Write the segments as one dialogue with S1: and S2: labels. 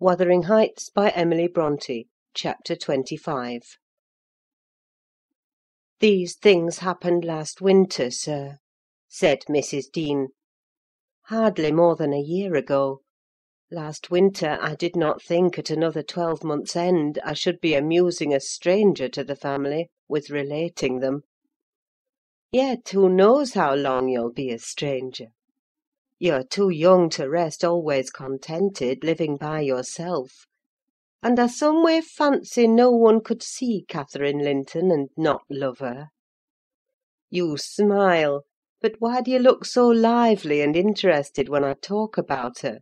S1: Wuthering Heights, by Emily Brontë. Chapter 25. "These things happened last winter, sir," said Mrs. Dean. "Hardly more than a year ago. Last winter I did not think at another 12 months' end I should be amusing a stranger to the family with relating them. Yet who knows how long you'll be a stranger? You're too young to rest always contented, living by yourself; and I some way fancy no one could see Catherine Linton and not love her. You smile, but why do you look so lively and interested when I talk about her?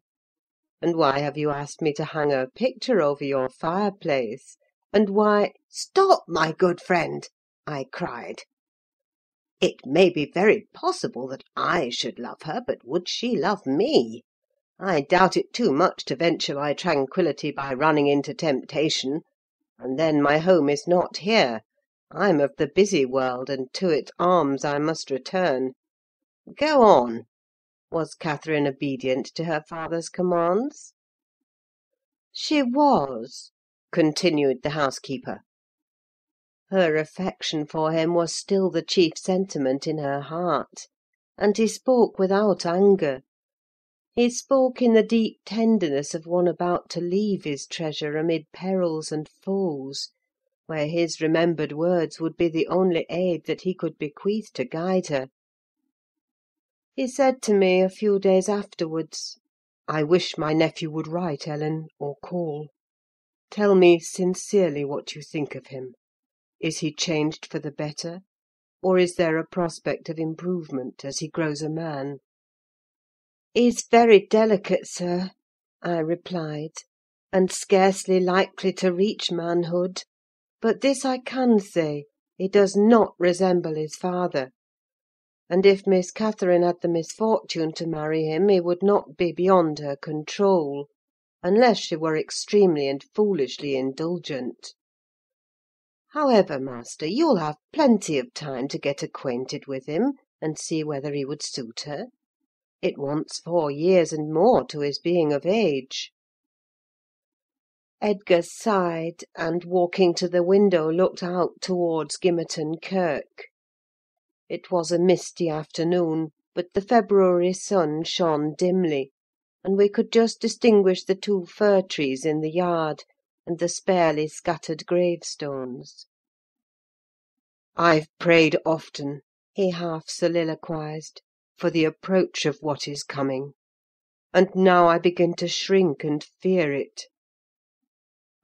S1: And why have you asked me to hang her picture over your fireplace? And why—" "Stop, my good friend!" I cried. "It may be very possible that I should love her, but would she love me? I doubt it too much to venture my tranquillity by running into temptation. And then my home is not here. I'm of the busy world, and to its arms I must return. Go on. Was Catherine obedient to her father's commands?" "She was," continued the housekeeper. Her affection for him was still the chief sentiment in her heart, and he spoke without anger. He spoke in the deep tenderness of one about to leave his treasure amid perils and foes, where his remembered words would be the only aid that he could bequeath to guide her. He said to me a few days afterwards— "I wish my nephew would write, Ellen, or call. Tell me sincerely what you think of him. Is he changed for the better? Or is there a prospect of improvement as he grows a man?" "He's very delicate, sir," I replied, "and scarcely likely to reach manhood. But this I can say, he does not resemble his father; and if Miss Catherine had the misfortune to marry him, he would not be beyond her control, unless she were extremely and foolishly indulgent. However, master, you'll have plenty of time to get acquainted with him, and see whether he would suit her. It wants 4 years and more to his being of age." Edgar sighed, and walking to the window, looked out towards Gimmerton Kirk. It was a misty afternoon, but the February sun shone dimly, and we could just distinguish the 2 fir trees in the yard, and the sparely scattered gravestones. "I've prayed often," he half soliloquised, "for the approach of what is coming; and now I begin to shrink and fear it.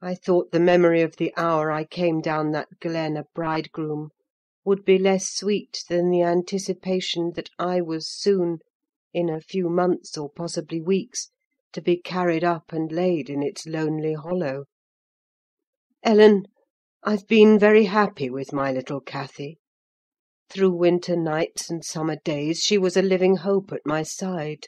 S1: I thought the memory of the hour I came down that glen a bridegroom would be less sweet than the anticipation that I was soon, in a few months, or possibly weeks, to be carried up and laid in its lonely hollow. Ellen, I've been very happy with my little Cathy. Through winter nights and summer days she was a living hope at my side.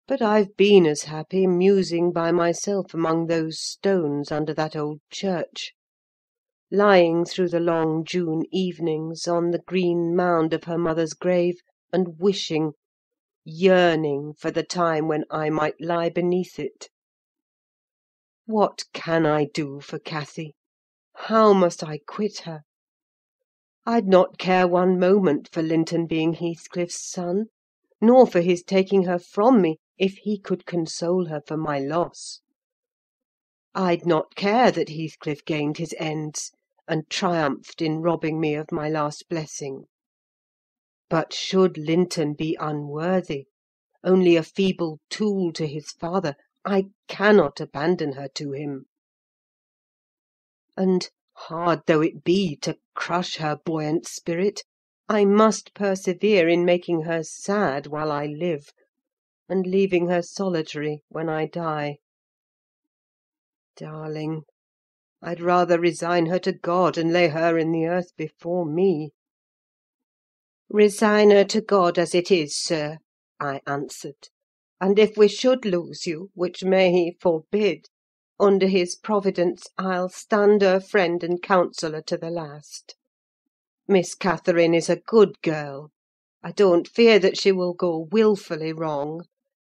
S1: But I've been as happy musing by myself among those stones under that old church, lying through the long June evenings on the green mound of her mother's grave, and wishing, yearning for the time when I might lie beneath it. What can I do for Cathy? How must I quit her? I'd not care one moment for Linton being Heathcliff's son, nor for his taking her from me, if he could console her for my loss. I'd not care that Heathcliff gained his ends, and triumphed in robbing me of my last blessing. But should Linton be unworthy, only a feeble tool to his father, I cannot abandon her to him. And, hard though it be to crush her buoyant spirit, I must persevere in making her sad while I live, and leaving her solitary when I die. Darling, I'd rather resign her to God, and lay her in the earth before me." "Resign her to God as it is, sir," I answered; "and if we should lose you, which may He forbid, under His providence I'll stand her friend and counsellor to the last. Miss Catherine is a good girl. I don't fear that she will go wilfully wrong.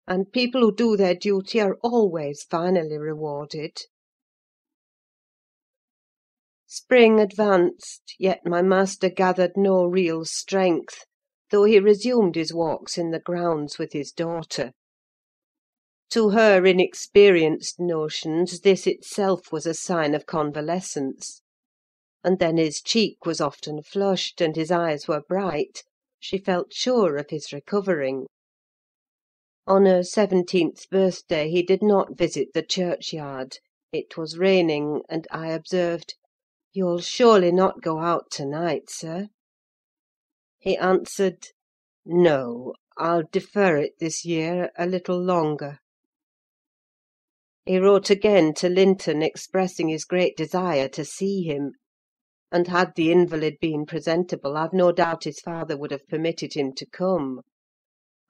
S1: and people who do their duty are always finally rewarded. Spring advanced, yet my master gathered no real strength, though he resumed his walks in the grounds with his daughter. To her inexperienced notions, this itself was a sign of convalescence; and then his cheek was often flushed, and his eyes were bright: she felt sure of his recovering. On her 17th birthday he did not visit the churchyard: it was raining, and I observed, "You'll surely not go out to-night, sir?" He answered, "No, I'll defer it this year a little longer." He wrote again to Linton, expressing his great desire to see him; and had the invalid been presentable, I've no doubt his father would have permitted him to come.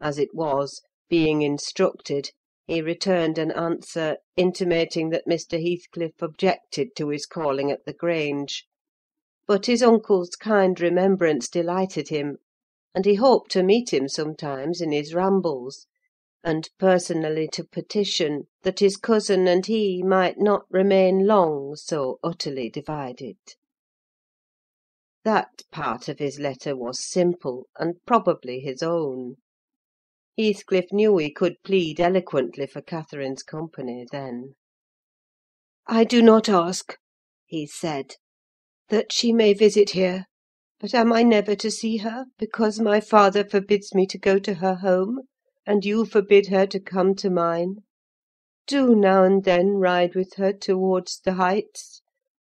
S1: As it was, being instructed, he returned an answer, intimating that Mr. Heathcliff objected to his calling at the Grange; but his uncle's kind remembrance delighted him, and he hoped to meet him sometimes in his rambles, and personally to petition that his cousin and he might not remain long so utterly divided. That part of his letter was simple, and probably his own. Heathcliff knew he could plead eloquently for Catherine's company then. "I do not ask," he said, "that she may visit here; but am I never to see her, because my father forbids me to go to her home, and you forbid her to come to mine? Do now and then ride with her towards the Heights,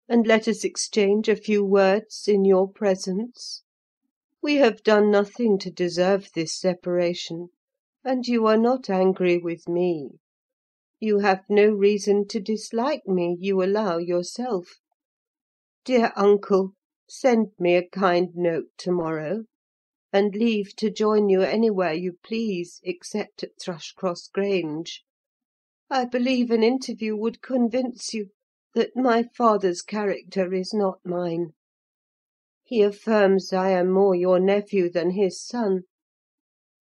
S1: and let us exchange a few words in your presence. We have done nothing to deserve this separation, and you are not angry with me. You have no reason to dislike me, you allow yourself. Dear uncle, send me a kind note to-morrow, and leave to join you anywhere you please, except at Thrushcross Grange. I believe an interview would convince you that my father's character is not mine. He affirms I am more your nephew than his son;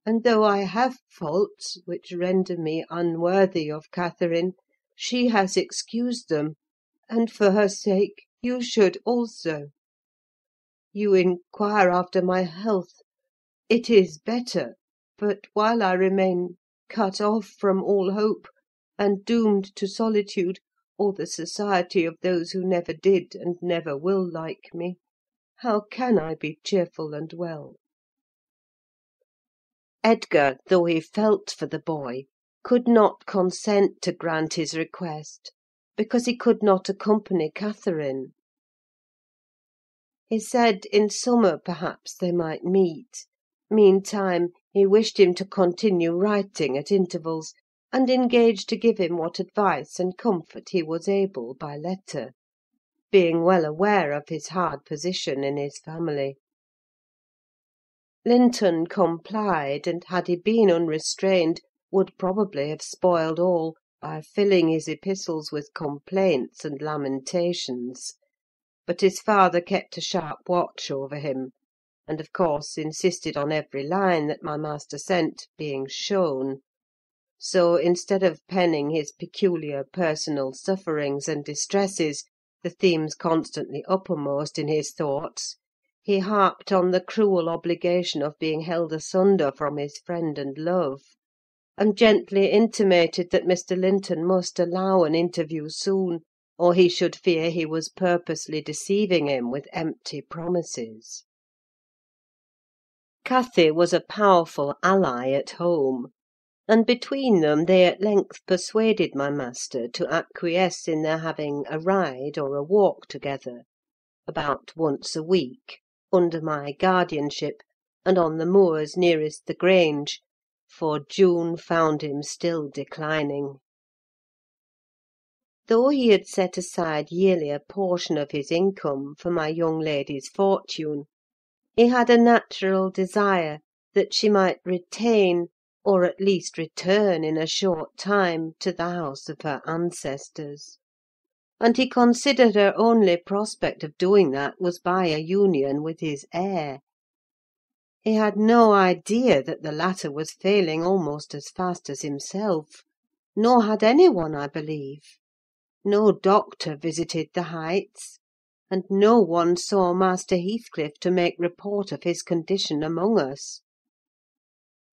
S1: and though I have faults which render me unworthy of Catherine, she has excused them, and for her sake you should also. You inquire after my health: it is better; but while I remain cut off from all hope, and doomed to solitude, or the society of those who never did and never will like me, how can I be cheerful and well?" Edgar, though he felt for the boy, could not consent to grant his request, because he could not accompany Catherine. He said in summer, perhaps, they might meet: meantime, he wished him to continue writing at intervals, and engaged to give him what advice and comfort he was able by letter, being well aware of his hard position in his family. Linton complied, and had he been unrestrained, would probably have spoiled all by filling his epistles with complaints and lamentations; but his father kept a sharp watch over him, and of course insisted on every line that my master sent being shown; so, instead of penning his peculiar personal sufferings and distresses, the themes constantly uppermost in his thoughts, he harped on the cruel obligation of being held asunder from his friend and love, and gently intimated that Mr. Linton must allow an interview soon, or he should fear he was purposely deceiving him with empty promises. Cathy was a powerful ally at home, and between them they at length persuaded my master to acquiesce in their having a ride or a walk together, about once a week, under my guardianship, and on the moors nearest the Grange, for June found him still declining. Though he had set aside yearly a portion of his income for my young lady's fortune, he had a natural desire that she might retain, or at least return in a short time, to the house of her ancestors; and he considered her only prospect of doing that was by a union with his heir. He had no idea that the latter was failing almost as fast as himself; nor had any one, I believe. No doctor visited the Heights, and no one saw Master Heathcliff to make report of his condition among us.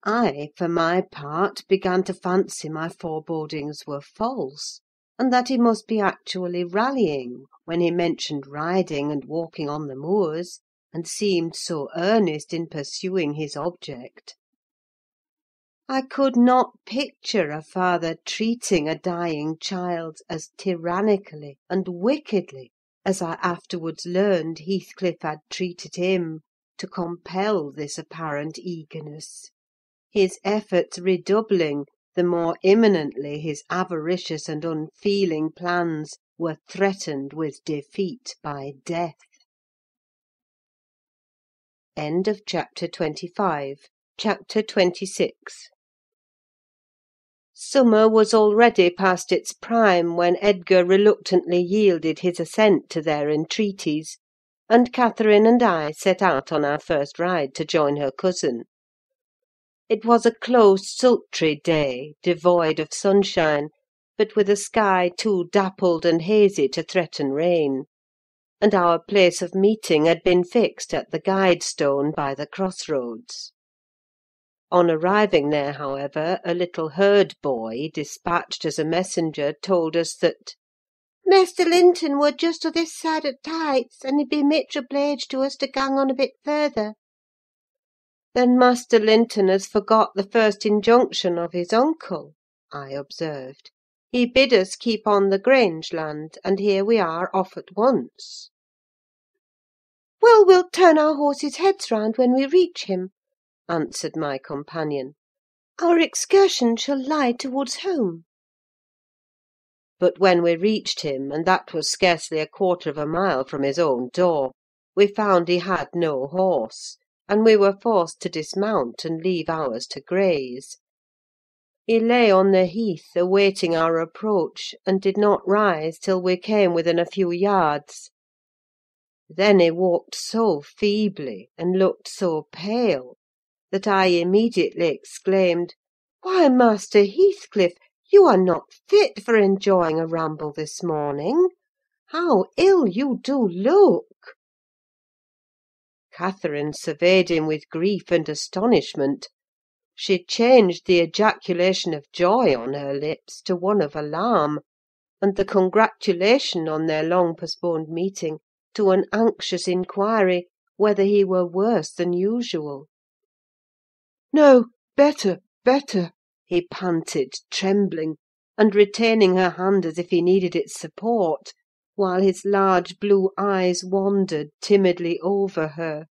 S1: I, for my part, began to fancy my forebodings were false, and that he must be actually rallying when he mentioned riding and walking on the moors, and seemed so earnest in pursuing his object. I could not picture a father treating a dying child as tyrannically and wickedly as I afterwards learned Heathcliff had treated him, to compel this apparent eagerness; his efforts redoubling, the more imminently his avaricious and unfeeling plans were threatened with defeat by death. Chapter 26. Summer was already past its prime when Edgar reluctantly yielded his assent to their entreaties, and Catherine and I set out on our first ride to join her cousin. It was a close, sultry day, devoid of sunshine, but with a sky too dappled and hazy to threaten rain; and our place of meeting had been fixed at the guide stone by the cross roads. On arriving there, however, a little herd boy, dispatched as a messenger, told us that "Maister Linton were just o' this side o' t' Heights, and he'd be mitch obleeged to us to gang on a bit further." "Then Master Linton has forgot the first injunction of his uncle," I observed. "He bid us keep on the Grange land, and here we are off at once." "Well, we'll turn our horses' heads round when we reach him," answered my companion. "Our excursion shall lie towards home." But when we reached him, and that was scarcely a quarter of a mile from his own door, we found he had no horse, and we were forced to dismount and leave ours to graze. He lay on the heath, awaiting our approach, and did not rise till we came within a few yards. Then he walked so feebly, and looked so pale, that I immediately exclaimed, "Why, Master Heathcliff, you are not fit for enjoying a ramble this morning! How ill you do look!" Catherine surveyed him with grief and astonishment. She changed the ejaculation of joy on her lips to one of alarm, and the congratulation on their long–postponed meeting to an anxious inquiry whether he were worse than usual. "No, better, better," he panted, trembling, and retaining her hand as if he needed its support, while his large blue eyes wandered timidly over her,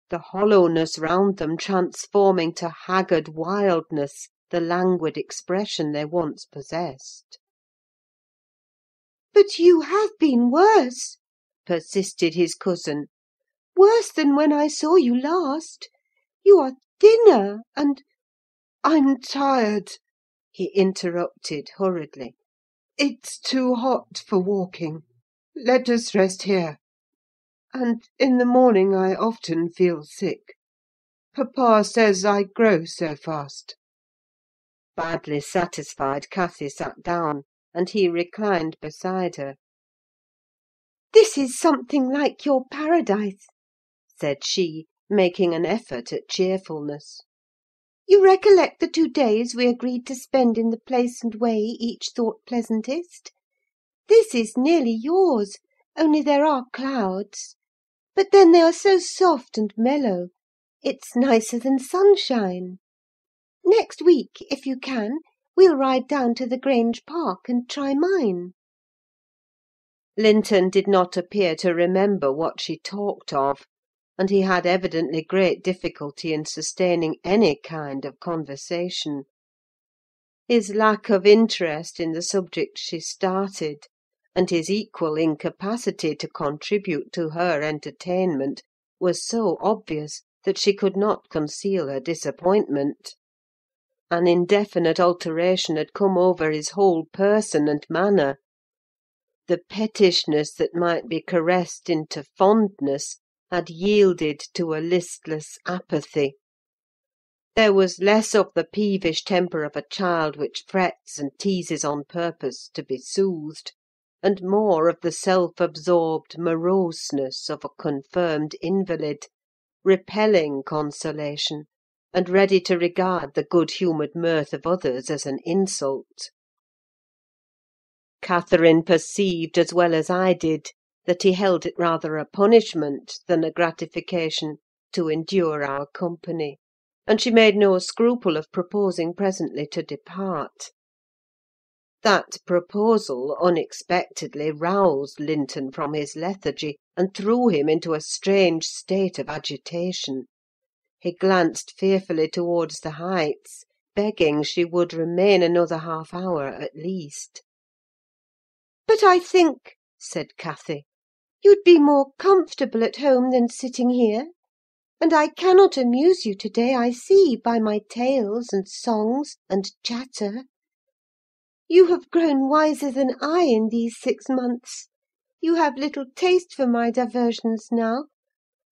S1: the hollowness round them transforming to haggard wildness the languid expression they once possessed. "But you have been worse," persisted his cousin. "Worse than when I saw you last. You are thinner, and—"
S2: "I'm tired," he interrupted hurriedly. "It's too hot for walking. Let us rest here. And in the morning I often feel sick. Papa says I grow so fast."
S1: Badly satisfied, Cathy sat down, and he reclined beside her.
S3: "This is something like your paradise," said she, making an effort at cheerfulness. "You recollect the 2 days we agreed to spend in the place and way each thought pleasantest? This is nearly yours, only there are clouds; but then they are so soft and mellow, it's nicer than sunshine. Next week, if you can, we'll ride down to the Grange Park and try mine."
S1: Linton did not appear to remember what she talked of, and he had evidently great difficulty in sustaining any kind of conversation. His lack of interest in the subject she started, and his equal incapacity to contribute to her entertainment, was so obvious that she could not conceal her disappointment. An indefinite alteration had come over his whole person and manner. The pettishness that might be caressed into fondness had yielded to a listless apathy. There was less of the peevish temper of a child which frets and teases on purpose to be soothed, and more of the self-absorbed moroseness of a confirmed invalid, repelling consolation, and ready to regard the good-humoured mirth of others as an insult. Catherine perceived as well as I did that he held it rather a punishment than a gratification to endure our company, and she made no scruple of proposing presently to depart. That proposal unexpectedly roused Linton from his lethargy, and threw him into a strange state of agitation. He glanced fearfully towards the Heights, begging she would remain another half-hour at least.
S3: "But I think," said Cathy, "you'd be more comfortable at home than sitting here; and I cannot amuse you to–day, I see, by my tales and songs and chatter. You have grown wiser than I in these 6 months: you have little taste for my diversions now;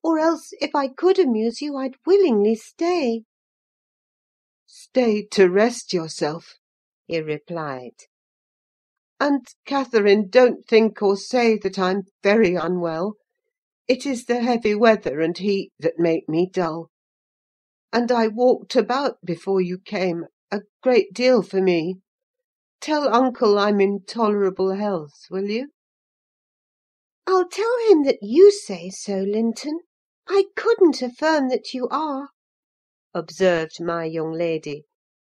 S3: or else, if I could amuse you, I'd willingly stay."
S2: "Stay to rest yourself," he replied. "And, Catherine, don't think or say that I'm very unwell. It is the heavy weather and heat that make me dull. And I walked about before you came, a great deal for me. Tell uncle I'm in tolerable health, will you?"
S3: "I'll tell him that you say so, Linton. I couldn't affirm that you are,"
S1: observed my young lady,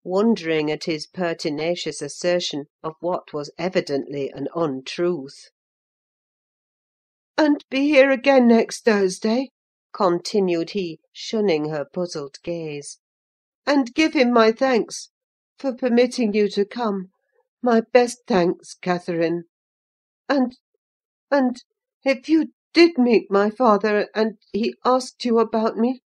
S1: wondering at his pertinacious assertion of what was evidently an untruth.
S2: "And be here again next Thursday,"
S1: continued he, shunning her puzzled gaze.
S2: "and give him my thanks for permitting you to come: my best thanks, Catherine. And if you did meet my father, and he asked you about me,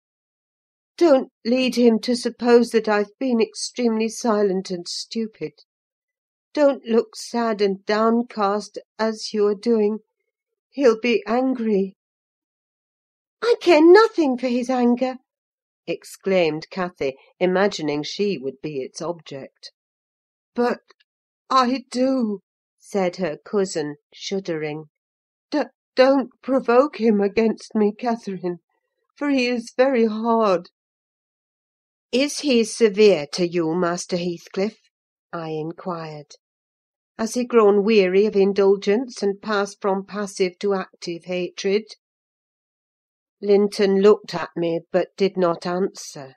S2: don't lead him to suppose that I've been extremely silent and stupid. Don't look sad and downcast, as you are doing: he'll be angry."
S3: "I care nothing for his anger,"
S1: exclaimed Cathy, imagining she would be its object.
S2: "But I do,"
S1: said her cousin, shuddering.
S2: "Don't provoke him against me, Catherine, for he is very hard."
S1: "Is he severe to you, Master Heathcliff?" I inquired. "Has he grown weary of indulgence, and passed from passive to active hatred?" Linton looked at me, but did not answer;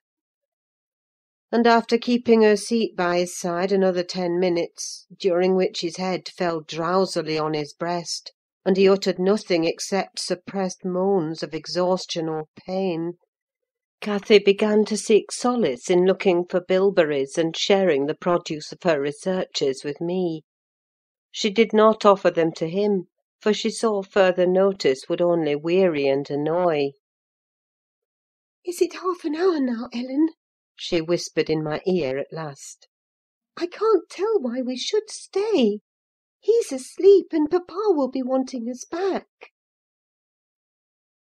S1: and after keeping her seat by his side another 10 minutes, during which his head fell drowsily on his breast, and he uttered nothing except suppressed moans of exhaustion or pain, Cathy began to seek solace in looking for bilberries and sharing the produce of her researches with me. She did not offer them to him, for she saw further notice would only weary and annoy.
S3: "Is it half an hour now, Ellen?"
S1: she whispered in my ear at last.
S3: "I can't tell why we should stay. He's asleep, and papa will be wanting us back."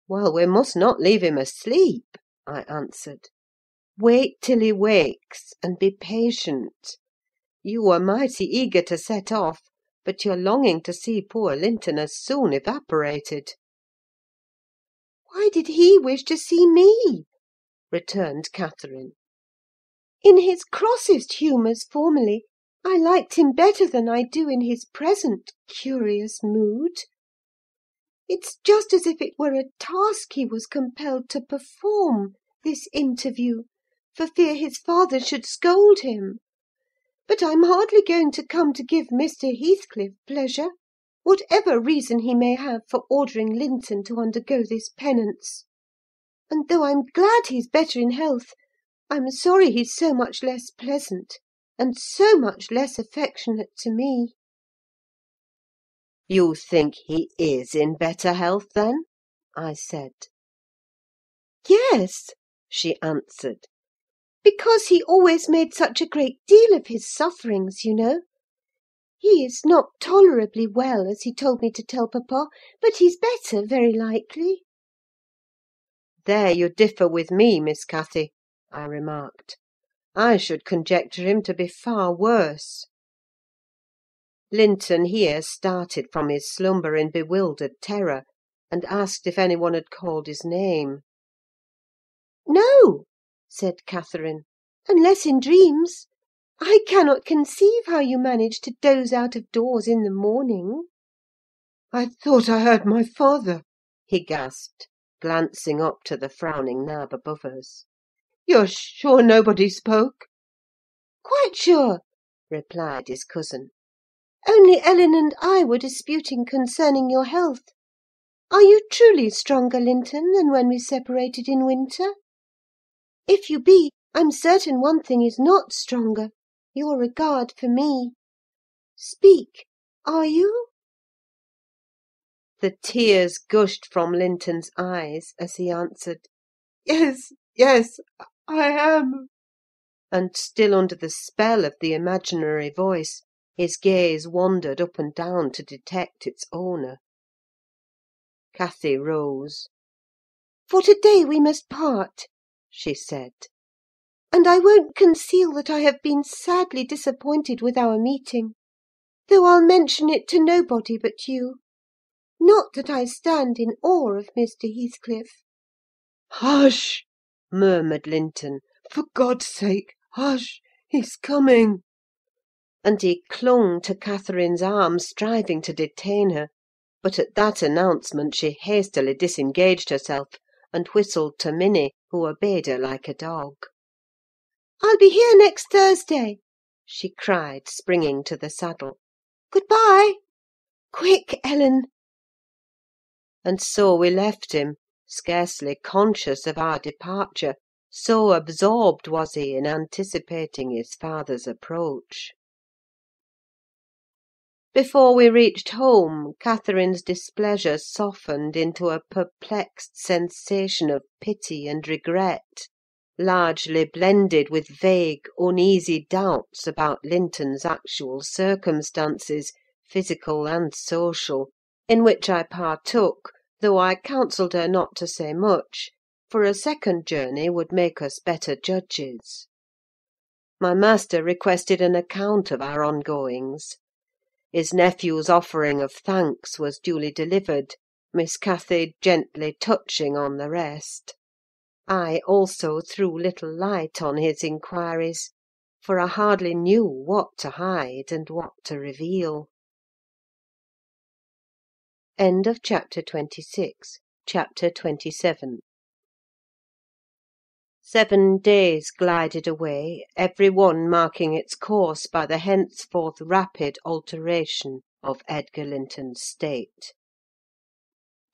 S1: "Well, we must not leave him asleep," I answered. "Wait till he wakes, and be patient. You were mighty eager to set off, but your longing to see poor Linton has soon evaporated."
S3: "Why did he wish to see me?" returned Catherine. "In his crossest humours formerly, I liked him better than I do in his present curious mood. It's just as if it were a task he was compelled to perform, this interview, for fear his father should scold him. But I'm hardly going to come to give Mr. Heathcliff pleasure, whatever reason he may have for ordering Linton to undergo this penance. And though I'm glad he's better in health, I'm sorry he's so much less pleasant, and so much less affectionate to me."
S1: "You think he is in better health, then?" I said.
S3: "Yes," she answered, "because he always made such a great deal of his sufferings, you know. He is not tolerably well, as he told me to tell papa, but he's better, very likely."
S1: "There you differ with me, Miss Cathy," I remarked. "I should conjecture him to be far worse." Linton here started from his slumber in bewildered terror, and asked if any one had called his name.
S3: "No," said Catherine, "unless in dreams. I cannot conceive how you manage to doze out of doors in the morning."
S2: I thought I heard my father,"
S1: he gasped, glancing up to the frowning nab above us.
S2: "You're sure nobody spoke?"
S3: "Quite sure," replied his cousin. "Only Ellen and I were disputing concerning your health. Are you truly stronger, Linton, than when we separated in winter? If you be, I'm certain one thing is not stronger: your regard for me. Speak, are you?"
S1: The tears gushed from Linton's eyes as he answered,
S2: "Yes, yes, I am."
S1: and still under the spell of the imaginary voice, his gaze wandered up and down to detect its owner. Cathy rose.
S3: "For to-day we must part," she said. "And I won't conceal that I have been sadly disappointed with our meeting, though I'll mention it to nobody but you. Not that I stand in awe of Mr. Heathcliff."
S2: "Hush!"
S1: Murmured Linton,
S2: "For God's sake, hush! He's coming!"
S1: and he clung to Catherine's arm, striving to detain her; but at that announcement she hastily disengaged herself, and whistled to Minnie, who obeyed her like a dog.
S3: "I'll be here next Thursday," she cried, springing to the saddle. "Good–bye! Quick, Ellen!"
S1: And so we left him, scarcely conscious of our departure, so absorbed was he in anticipating his father's approach. Before we reached home, Catherine's displeasure softened into a perplexed sensation of pity and regret, largely blended with vague, uneasy doubts about Linton's actual circumstances, physical and social, in which I partook, though I counselled her not to say much, for a second journey would make us better judges. My master requested an account of our ongoings. His nephew's offering of thanks was duly delivered, Miss Cathy gently touching on the rest. I also threw little light on his inquiries, for I hardly knew what to hide and what to reveal. End of chapter 26. Chapter 27. 7 days glided away, every one marking its course by the henceforth rapid alteration of Edgar Linton's state.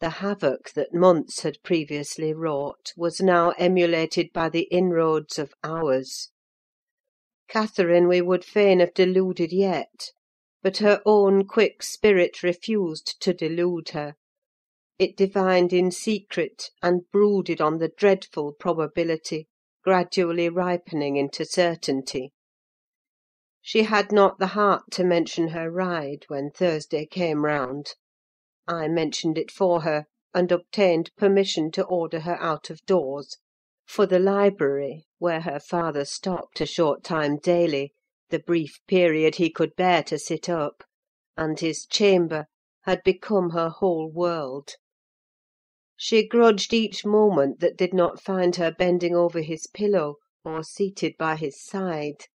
S1: The havoc that months had previously wrought was now emulated by the inroads of hours. Catherine we would fain have deluded yet, but her own quick spirit refused to delude her. It divined in secret, and brooded on the dreadful probability, gradually ripening into certainty. She had not the heart to mention her ride when Thursday came round. I mentioned it for her, and obtained permission to order her out of doors; for the library, where her father stopped a short time daily, the brief period he could bear to sit up, and his chamber, had become her whole world. She grudged each moment that did not find her bending over his pillow, or seated by his side.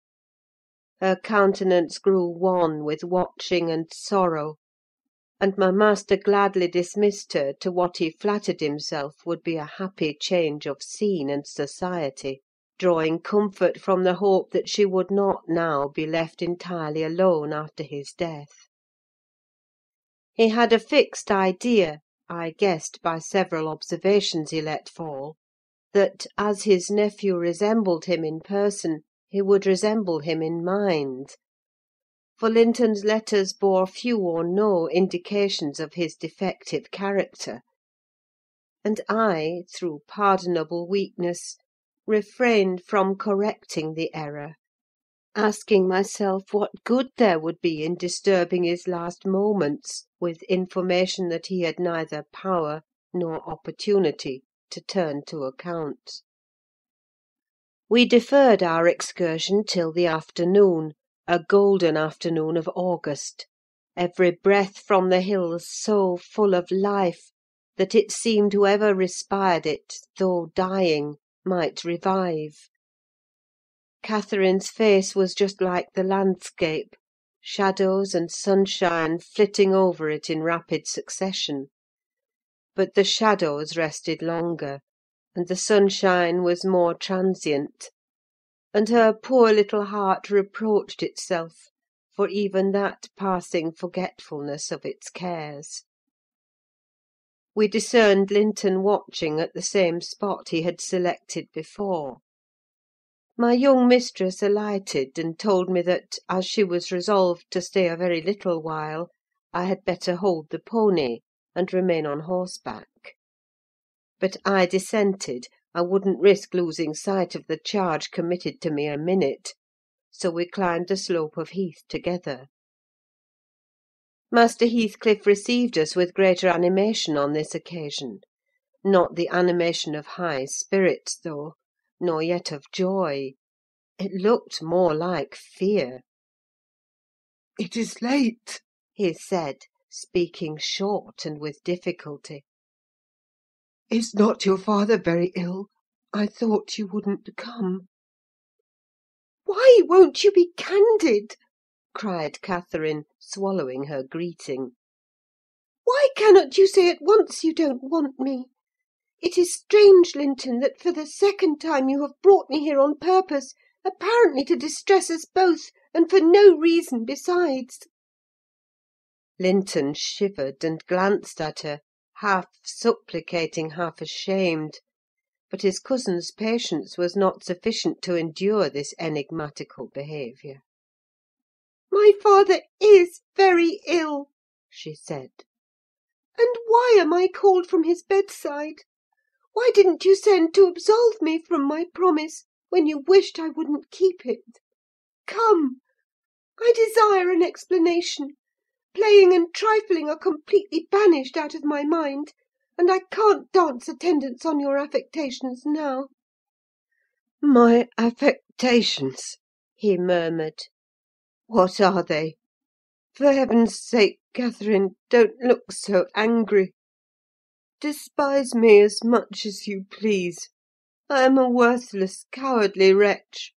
S1: Her countenance grew wan with watching and sorrow, and my master gladly dismissed her to what he flattered himself would be a happy change of scene and society, drawing comfort from the hope that she would not now be left entirely alone after his death. He had a fixed idea, I guessed by several observations he let fall, that, as his nephew resembled him in person, he would resemble him in mind; for Linton's letters bore few or no indications of his defective character; and I, through pardonable weakness, refrained from correcting the error, asking myself what good there would be in disturbing his last moments with information that he had neither power nor opportunity to turn to account. We deferred our excursion till the afternoon, a golden afternoon of August; every breath from the hills so full of life, that it seemed whoever respired it, though dying, might revive. Catherine's face was just like the landscape, shadows and sunshine flitting over it in rapid succession. But the shadows rested longer, and the sunshine was more transient; and her poor little heart reproached itself for even that passing forgetfulness of its cares. We discerned Linton watching at the same spot he had selected before. My young mistress alighted, and told me that, as she was resolved to stay a very little while, I had better hold the pony, and remain on horseback. But I dissented: I wouldn't risk losing sight of the charge committed to me a minute; so we climbed the slope of heath together. Master Heathcliff received us with greater animation on this occasion: not the animation of high spirits, though, nor yet of joy. It looked more like fear.
S2: "It is late,"
S1: he said, speaking short and with difficulty.
S2: "Is not your father very ill? I thought you wouldn't come."
S3: Why won't you be candid?" cried Catherine, swallowing her greeting. "Why cannot you say at once you don't want me? It is strange, Linton, that for the second time you have brought me here on purpose, apparently to distress us both, and for no reason besides."
S1: Linton shivered and glanced at her, half supplicating, half ashamed; but his cousin's patience was not sufficient to endure this enigmatical behaviour.
S3: "My father is very ill," she said. "And why am I called from his bedside? Why didn't you send to absolve me from my promise, when you wished I wouldn't keep it? Come! I desire an explanation. Playing and trifling are completely banished out of my mind, and I can't dance attendance on your affectations now."
S1: "My affectations!" he murmured. "What are they? For heaven's sake, Catherine, don't look so angry. Despise me as much as you please. I am a worthless, cowardly wretch.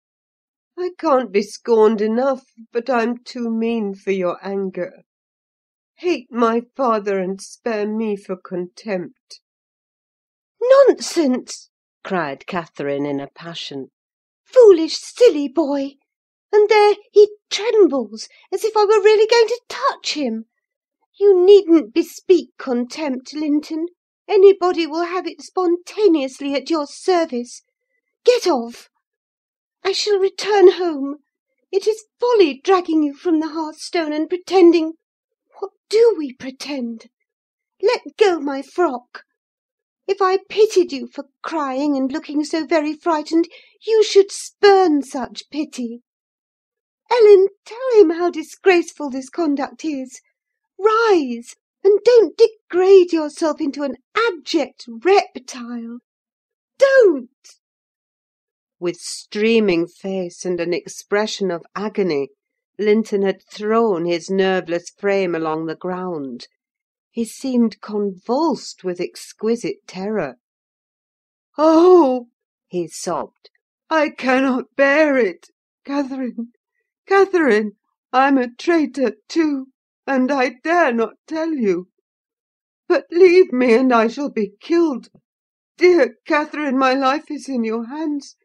S1: I can't be scorned enough, but I'm too mean for your anger. Hate my father, and spare me for contempt."
S3: "Nonsense!" cried Catherine in a passion. "Foolish, silly boy! And there he trembles, as if I were really going to touch him! You needn't bespeak contempt, Linton: anybody will have it spontaneously at your service. Get off! I shall return home. It is folly dragging you from the hearthstone and pretending— What do we pretend? Let go my frock. If I pitied you for crying and looking so very frightened, you should spurn such pity. Ellen, tell him how disgraceful this conduct is. Rise, and don't degrade yourself into an abject reptile. Don't!"
S1: With streaming face and an expression of agony, Linton had thrown his nerveless frame along the ground. He seemed convulsed with exquisite terror.
S2: "Oh!" he
S1: sobbed.
S2: "I cannot bear it! Catherine, Catherine, I'm a traitor too, and I dare not tell you. But leave me, and I shall be killed. Dear Catherine, my life is in your hands,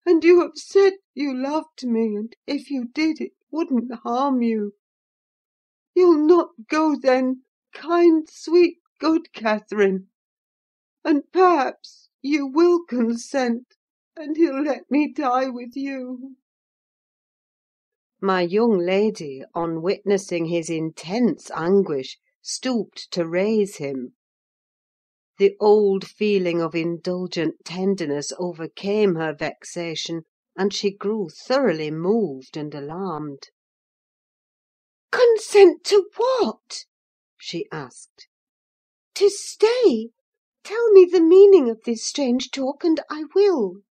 S2: and you have said you loved me, and if you did, it wouldn't harm you. You'll not go, then, kind, sweet, good Catherine? And perhaps you will consent, and he'll let me die with you."
S1: My young lady, on witnessing his intense anguish, stooped to raise him. The old feeling of indulgent tenderness overcame her vexation, and she grew thoroughly moved and alarmed.
S3: "Consent to what?" she asked. "To stay? Tell me the meaning of this strange talk, and I will.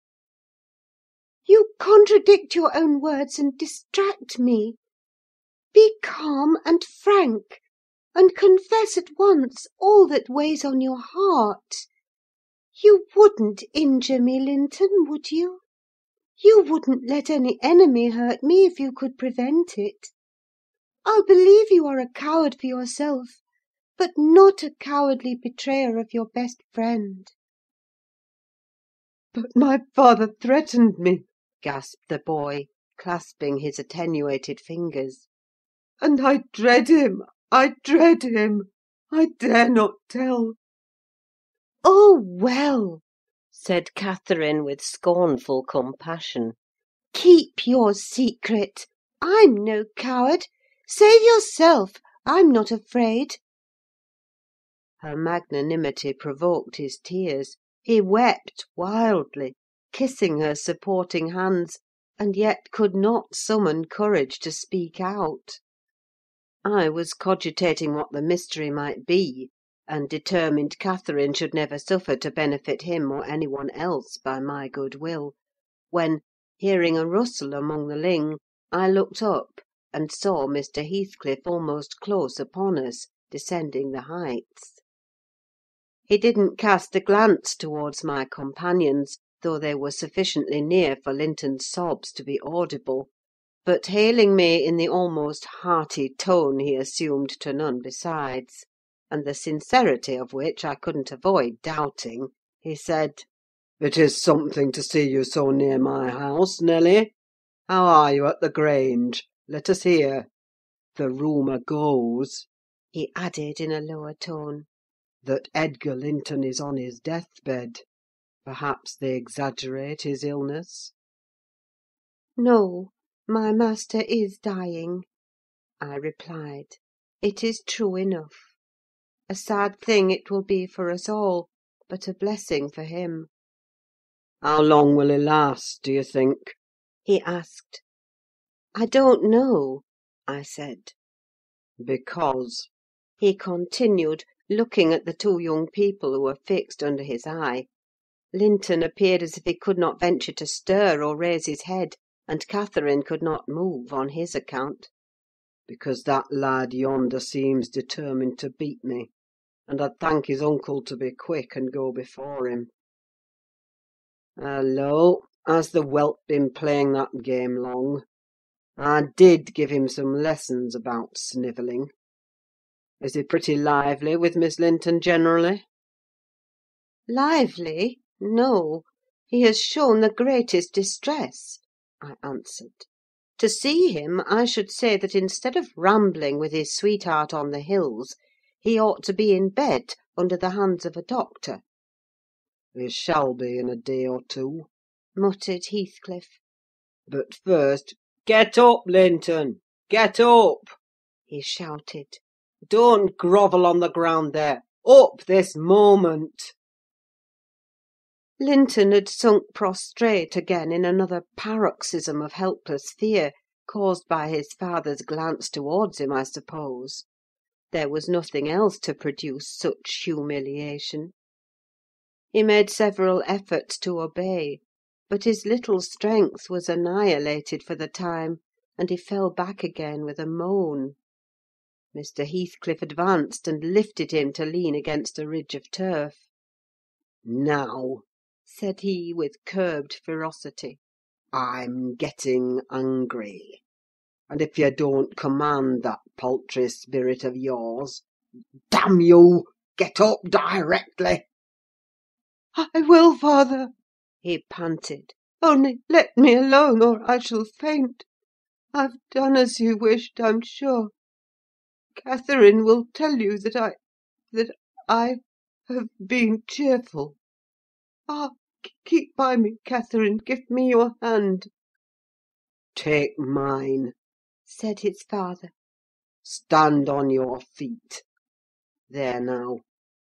S3: You contradict your own words and distract me. Be calm and frank, and confess at once all that weighs on your heart. You wouldn't injure me, Linton, would you? You wouldn't let any enemy hurt me if you could prevent it. I'll believe you are a coward for yourself, but not a cowardly betrayer of your best friend."
S2: "But my father threatened me,"
S1: gasped the boy, clasping his attenuated fingers.
S2: "and I dread him! I dread him! I dare not tell."
S1: "Oh, well," said Catherine, with scornful compassion, "keep your secret. I'm no coward. Save yourself. I'm not afraid." Her magnanimity provoked his tears. He wept wildly, kissing her supporting hands, and yet could not summon courage to speak out. I was cogitating what the mystery might be, and determined Catherine should never suffer to benefit him or any one else by my good will, when, hearing a rustle among the ling, I looked up and saw Mr. Heathcliff almost close upon us, descending the heights. He didn't cast a glance towards my companions, though they were sufficiently near for Linton's sobs to be audible; but hailing me in the almost hearty tone he assumed to none besides, and the sincerity of which I couldn't avoid doubting, he said,
S2: "It is something to see you so near my house, Nelly. How are you at the Grange? Let us hear. The rumour goes,"
S1: he added in a lower tone,
S2: "that Edgar Linton is on his deathbed. Perhaps they exaggerate his illness?"
S3: "No, my master is dying," I replied. "It is true enough. A sad thing it will be for us all, but a blessing for him."
S2: "How long will he last, do you think?"
S1: he asked. "I don't know," I said.
S2: "Because,"
S1: he continued, looking at the two young people who were fixed under his eye. Linton appeared as if he could not venture to stir or raise his head, and Catherine could not move on his account.
S2: "because that lad yonder seems determined to beat me, and I'd thank his uncle to be quick and go before him. Hallo! Has the whelp been playing that game long? I did give him some lessons about snivelling. Is he pretty lively with Miss Linton generally?"
S1: "Lively? No. He has shown the greatest distress," I answered. "To see him, I should say that instead of rambling with his sweetheart on the hills, he ought to be in bed under the hands of a doctor."
S2: "He shall be in a day or two,"
S1: muttered Heathcliff.
S2: "but first, get up, Linton! Get up!"
S1: he shouted.
S2: "Don't grovel on the ground there! Up this moment!"
S1: Linton had sunk prostrate again in another paroxysm of helpless fear, caused by his father's glance towards him, I suppose. There was nothing else to produce such humiliation. He made several efforts to obey, but his little strength was annihilated for the time, and he fell back again with a moan. Mr. Heathcliff advanced and lifted him to lean against a ridge of turf.
S2: "Now," said he, with curbed ferocity, "I'm getting angry; and if you don't command that paltry spirit of yours, damn you, get up directly!"
S3: "I will, father," he panted. "Only let me alone, or I shall faint. I've done as you wished, I'm sure. Catherine will tell you that I have been cheerful. Ah, keep by me, Catherine. Give me your hand."
S2: "Take mine,"
S3: said his father.
S2: "Stand on your feet. There now,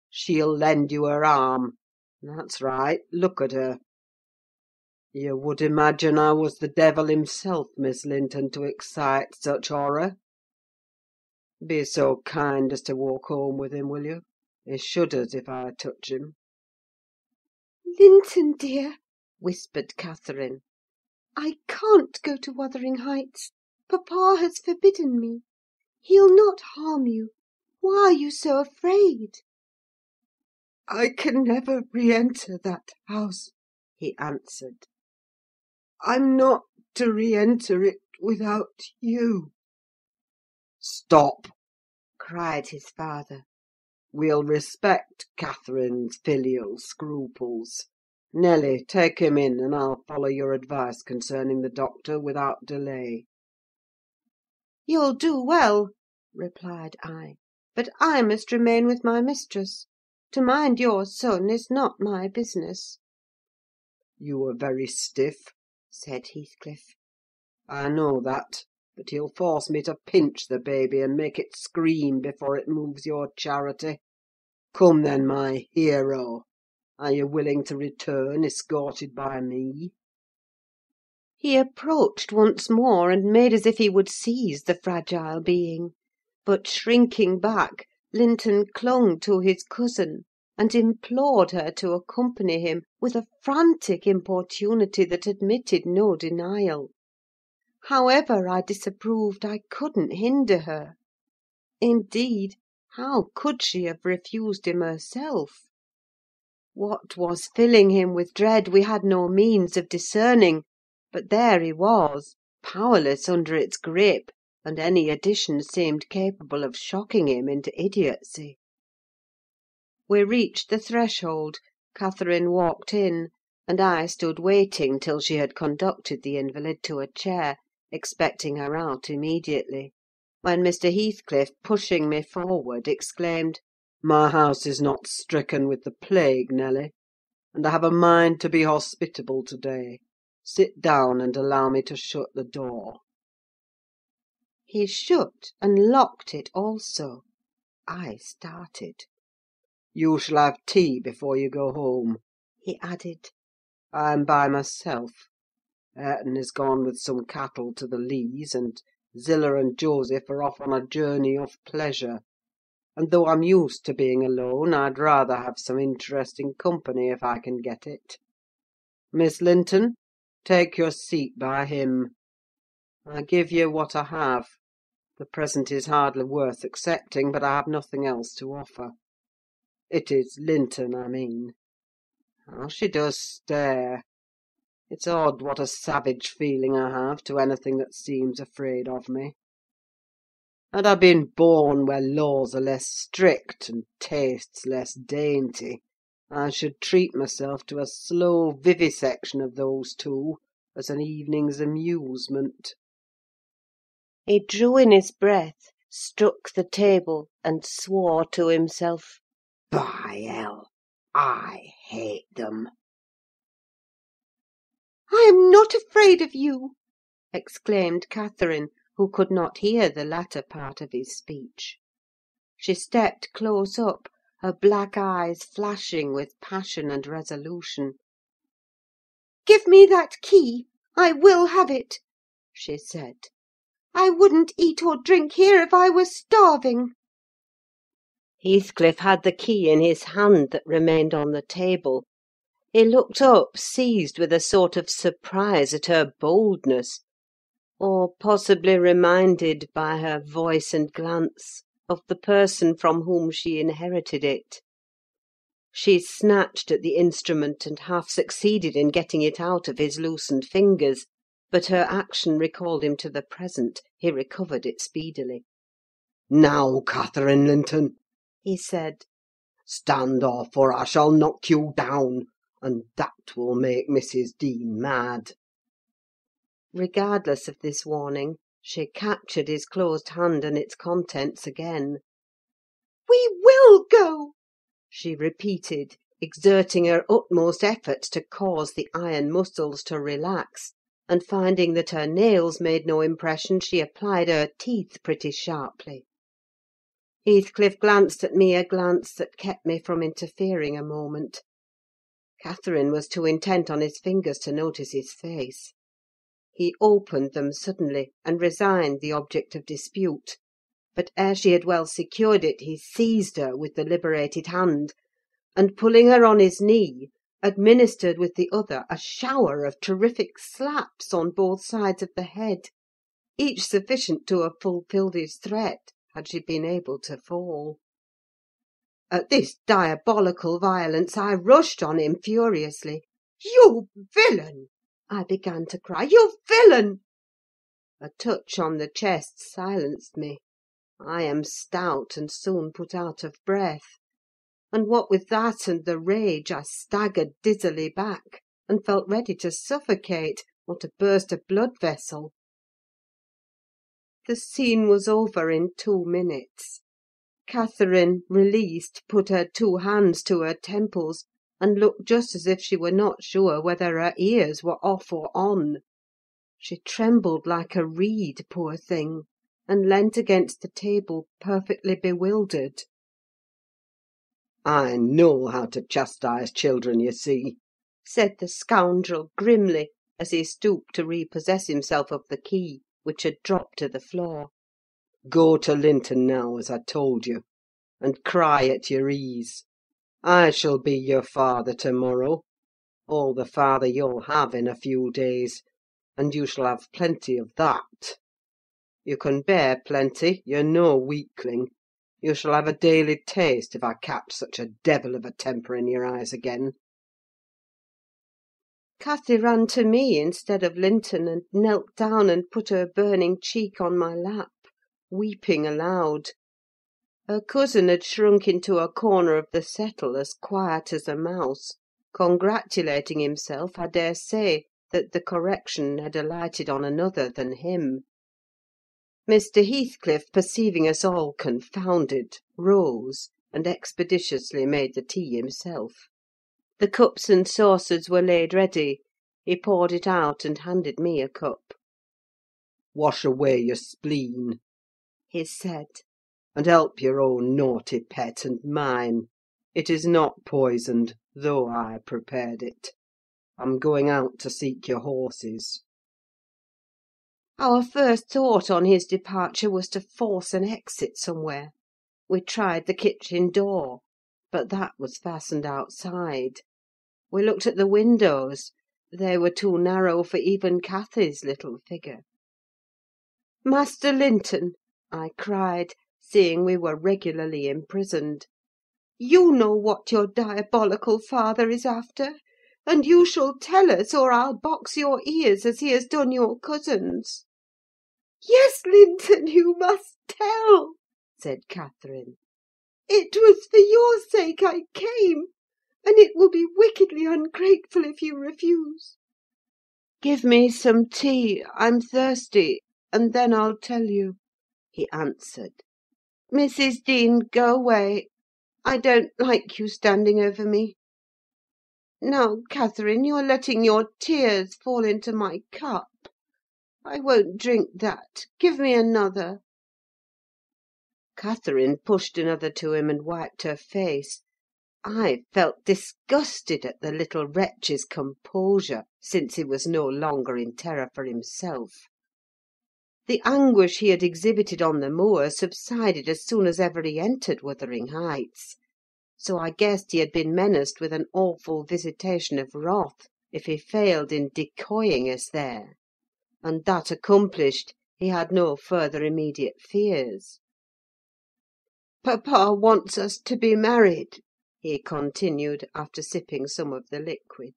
S2: she'll lend you her arm. That's right, look at her. You would imagine I was the devil himself, Miss Linton, to excite such horror. Be so kind as to walk home with him, will you? He shudders if I touch him."
S3: Linton, dear," whispered Catherine, "I can't go to Wuthering Heights. Papa has forbidden me. He'll not harm you. Why are you so afraid?"
S2: "I can never re-enter that house," he answered. "I'm not to re-enter it without you." "Stop!" cried his father. "We'll respect Catherine's filial scruples. Nelly, take him in, and I'll follow your advice concerning the doctor without delay."
S3: "You'll do well," replied I; "but I must remain with my mistress. To mind your son is not my business."
S2: "You are very stiff," said Heathcliff. "I know that; but he'll force me to pinch the baby, and make it scream before it moves your charity. Come, then, my hero! Are you willing to return, escorted by me?"
S3: He approached once more, and made as if he would seize the fragile being; but, shrinking back, Linton clung to his cousin, and implored her to accompany him, with a frantic importunity that admitted no denial. However I disapproved, I couldn't hinder her. Indeed, how could she have refused him herself? What was filling him with dread we had no means of discerning; but there he was, powerless under its grip, and any addition seemed capable of shocking him into idiocy. We reached the threshold, Catherine walked in, and I stood waiting till she had conducted the invalid to a chair, expecting her out immediately; when Mr. Heathcliff, pushing me forward, exclaimed—
S2: "My house is not stricken with the plague, Nelly, and I have a mind to be hospitable to-day. Sit down, and allow me to shut the door."
S3: He shut and locked it also. I started.
S2: "You shall have tea before you go home," he added. "I'm by myself. Hareton is gone with some cattle to the Lees, and Zillah and Joseph are off on a journey of pleasure; and though I'm used to being alone, I'd rather have some interesting company if I can get it. Miss Linton, take your seat by him. I give you what I have. The present is hardly worth accepting, but I have nothing else to offer. It is Linton, I mean. How she does stare! It's odd what a savage feeling I have to anything that seems afraid of me. Had I been born where laws are less strict and tastes less dainty, I should treat myself to a slow vivisection of those two as an evening's amusement."
S3: He drew in his breath, struck the table, and swore to himself.
S2: "By hell, I hate them!"
S3: "I am not afraid of you!" exclaimed Catherine, who could not hear the latter part of his speech. She stepped close up, her black eyes flashing with passion and resolution. "Give me that key! I will have it!" she said. "I wouldn't eat or drink here if I were starving." Heathcliff had the key in his hand that remained on the table. He looked up, seized with a sort of surprise at her boldness, or possibly reminded, by her voice and glance, of the person from whom she inherited it. She snatched at the instrument, and half succeeded in getting it out of his loosened fingers; but her action recalled him to the present: he recovered it speedily.
S2: "Now, Catherine Linton," he said, "stand off, or I shall knock you down, and that will make Mrs. Dean mad."
S3: Regardless of this warning, she captured his closed hand and its contents again. "We will go!" she repeated, exerting her utmost efforts to cause the iron muscles to relax; and finding that her nails made no impression, she applied her teeth pretty sharply. Heathcliff glanced at me a glance that kept me from interfering a moment. Catherine was too intent on his fingers to notice his face. He opened them suddenly, and resigned the object of dispute; but ere she had well secured it, he seized her with the liberated hand, and, pulling her on his knee,
S1: administered with the other a shower of terrific slaps on both sides of the head, each sufficient to have fulfilled his threat, had she been able to fall. At this diabolical violence, I rushed on him furiously. "You villain!" I began to cry. "You villain!" A touch on the chest silenced me. I am stout, and soon put out of breath; and what with that and the rage, I staggered dizzily back, and felt ready to suffocate, or to burst a blood vessel. The scene was over in 2 minutes. Catherine, released, put her 2 hands to her temples, and looked just as if she were not sure whether her ears were off or on. She trembled like a reed, poor thing, and leant against the table, perfectly bewildered. "I know how to chastise children, you see," said the scoundrel grimly, as he stooped to repossess himself of the key, which had dropped to the floor. "Go to Linton now, as I told you, and cry at your ease. I shall be your father to-morrow, all the father you'll have in a few days, and you shall have plenty of that. You can bear plenty, you're no weakling. You shall have a daily taste, if I catch such a devil of a temper in your eyes again." Cathy ran to me instead of Linton, and knelt down and put her burning cheek on my lap, weeping aloud. Her cousin had shrunk into a corner of the settle, as quiet as a mouse, congratulating himself, I daresay, that the correction had alighted on another than him. Mr. Heathcliff, perceiving us all confounded, rose, and expeditiously made the tea himself. The cups and saucers were laid ready. He poured it out, and handed me a cup. "Wash away your spleen," he said, "and help your own naughty pet and mine. It is not poisoned, though I prepared it. I'm going out to seek your horses." Our first thought on his departure was to force an exit somewhere. We tried the kitchen door, but that was fastened outside. We looked at the windows: they were too narrow for even Cathy's little figure. "Master Linton," I cried, seeing we were regularly imprisoned, "you know what your diabolical father is after, and you shall tell us, or I'll box your ears as he has done your cousin's." "Yes, Linton, you must tell," said Catherine. "It was for your sake I came, and it will be wickedly ungrateful if you refuse." "Give me some tea, I'm thirsty, and then I'll tell you," he answered. "Mrs. Dean, go away. I don't like you standing over me. Now, Catherine, you're letting your tears fall into my cup. I won't drink that. Give me another." Catherine pushed another to him, and wiped her face. I felt disgusted at the little wretch's composure, since he was no longer in terror for himself. The anguish he had exhibited on the moor subsided as soon as ever he entered Wuthering Heights, so I guessed he had been menaced with an awful visitation of wrath if he failed in decoying us there; and that accomplished, he had no further immediate fears. "Papa wants us to be married," he continued, after sipping some of the liquid;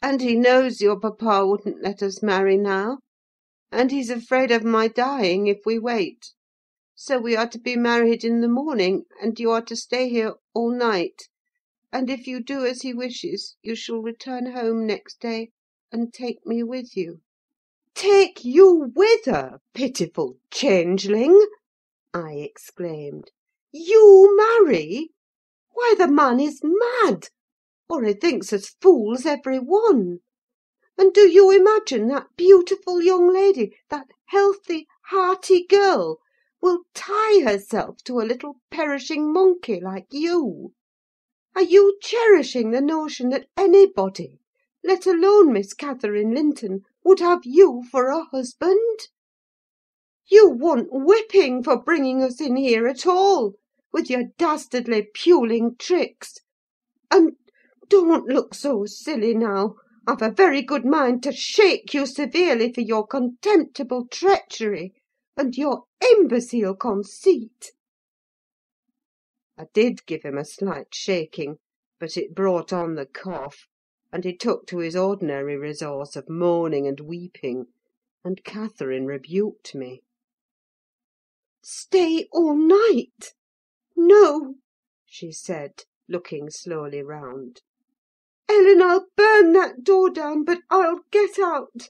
S1: "and he knows your papa wouldn't let us marry now, and he's afraid of my dying if we wait. So we are to be married in the morning, and you are to stay here all night; and if you do as he wishes, you shall return home next day, and take me with you." "Take you whither, pitiful changeling?" I exclaimed. "You marry? Why, the man is mad, or he thinks us fools, every one. And do you imagine that beautiful young lady, that healthy, hearty girl, will tie herself to a little perishing monkey like you? Are you cherishing the notion that anybody, let alone Miss Catherine Linton, would have you for a husband? You want whipping for bringing us in here at all, with your dastardly puling tricks. And
S2: Don't look so silly now. I've a very good mind to shake you severely for your contemptible treachery and your imbecile conceit." I did give him a slight shaking, but it brought on the cough, and he took to his ordinary resource of moaning and weeping, and Catherine rebuked me. "Stay all night? No," she said, looking slowly round. "Ellen, I'll burn that door down, but I'll get out."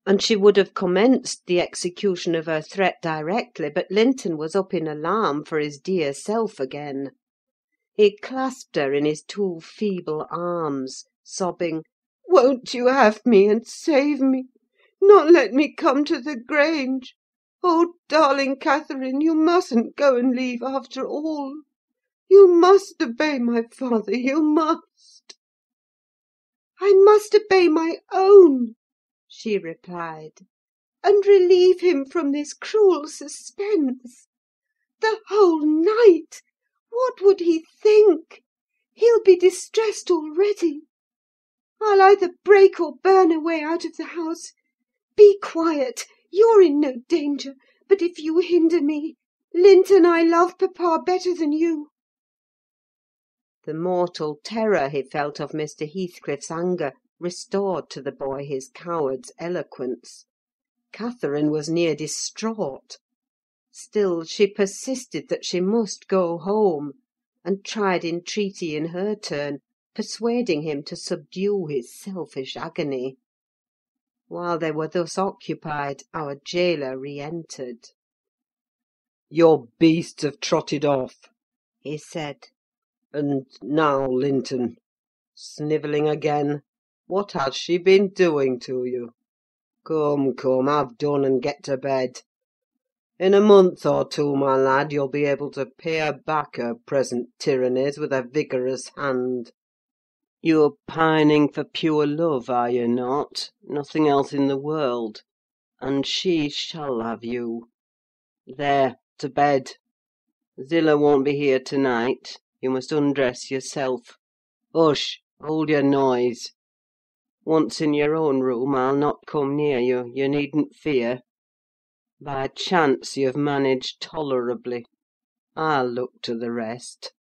S2: And she would have commenced the execution of her threat directly, but Linton was up in alarm for his dear self again. He clasped her in his two feeble arms, sobbing, "Won't you have me and save me? Not let me come to the Grange? Oh, darling Catherine, you mustn't go and leave after all. You must obey my father, you must." "I must obey my own," she replied, "and relieve him from this cruel suspense. The whole night! What would he think? He'll be distressed already. I'll either break or burn a way out of the house. Be quiet! You're in no danger; but if you hinder me, Linton, I love papa better than you." The mortal terror he felt of Mr. Heathcliff's anger restored to the boy his coward's eloquence. Catherine was near distraught. Still she persisted that she must go home, and tried entreaty in her turn, persuading him to subdue his selfish agony. While they were thus occupied, our gaoler re-entered.
S4: "Your beasts have trotted off,"
S2: he said.
S4: "And now, Linton, snivelling again. What has she been doing to you? Come, come, have done and get to bed. In a month or two, my lad, you'll be able to pay her back her present tyrannies with a vigorous hand. You're pining for pure love, are you not? Nothing else in the world. And she shall have you. There, to bed. Zillah won't be here to-night. You must undress yourself. Hush! Hold your noise. Once in your own room, I'll not come near you, you needn't fear. By chance you've managed tolerably. I'll look to the rest."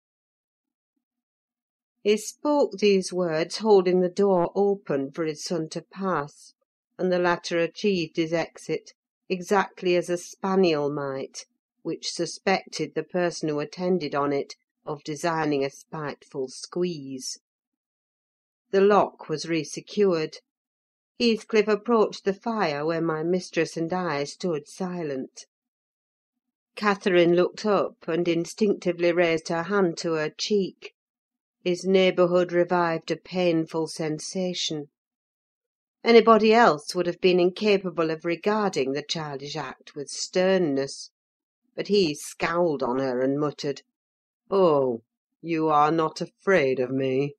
S2: He spoke these words holding the door open for his son to pass, and the latter achieved his exit exactly as a spaniel might, which suspected the person who attended on it of designing a spiteful squeeze. The lock was resecured. Heathcliff approached the fire where my mistress and I stood silent. Catherine looked up, and instinctively raised her hand to her cheek. His neighbourhood revived a painful sensation. Anybody else would have been incapable of regarding the childish act with sternness; but he scowled on her and muttered, "Oh, you are not afraid of me?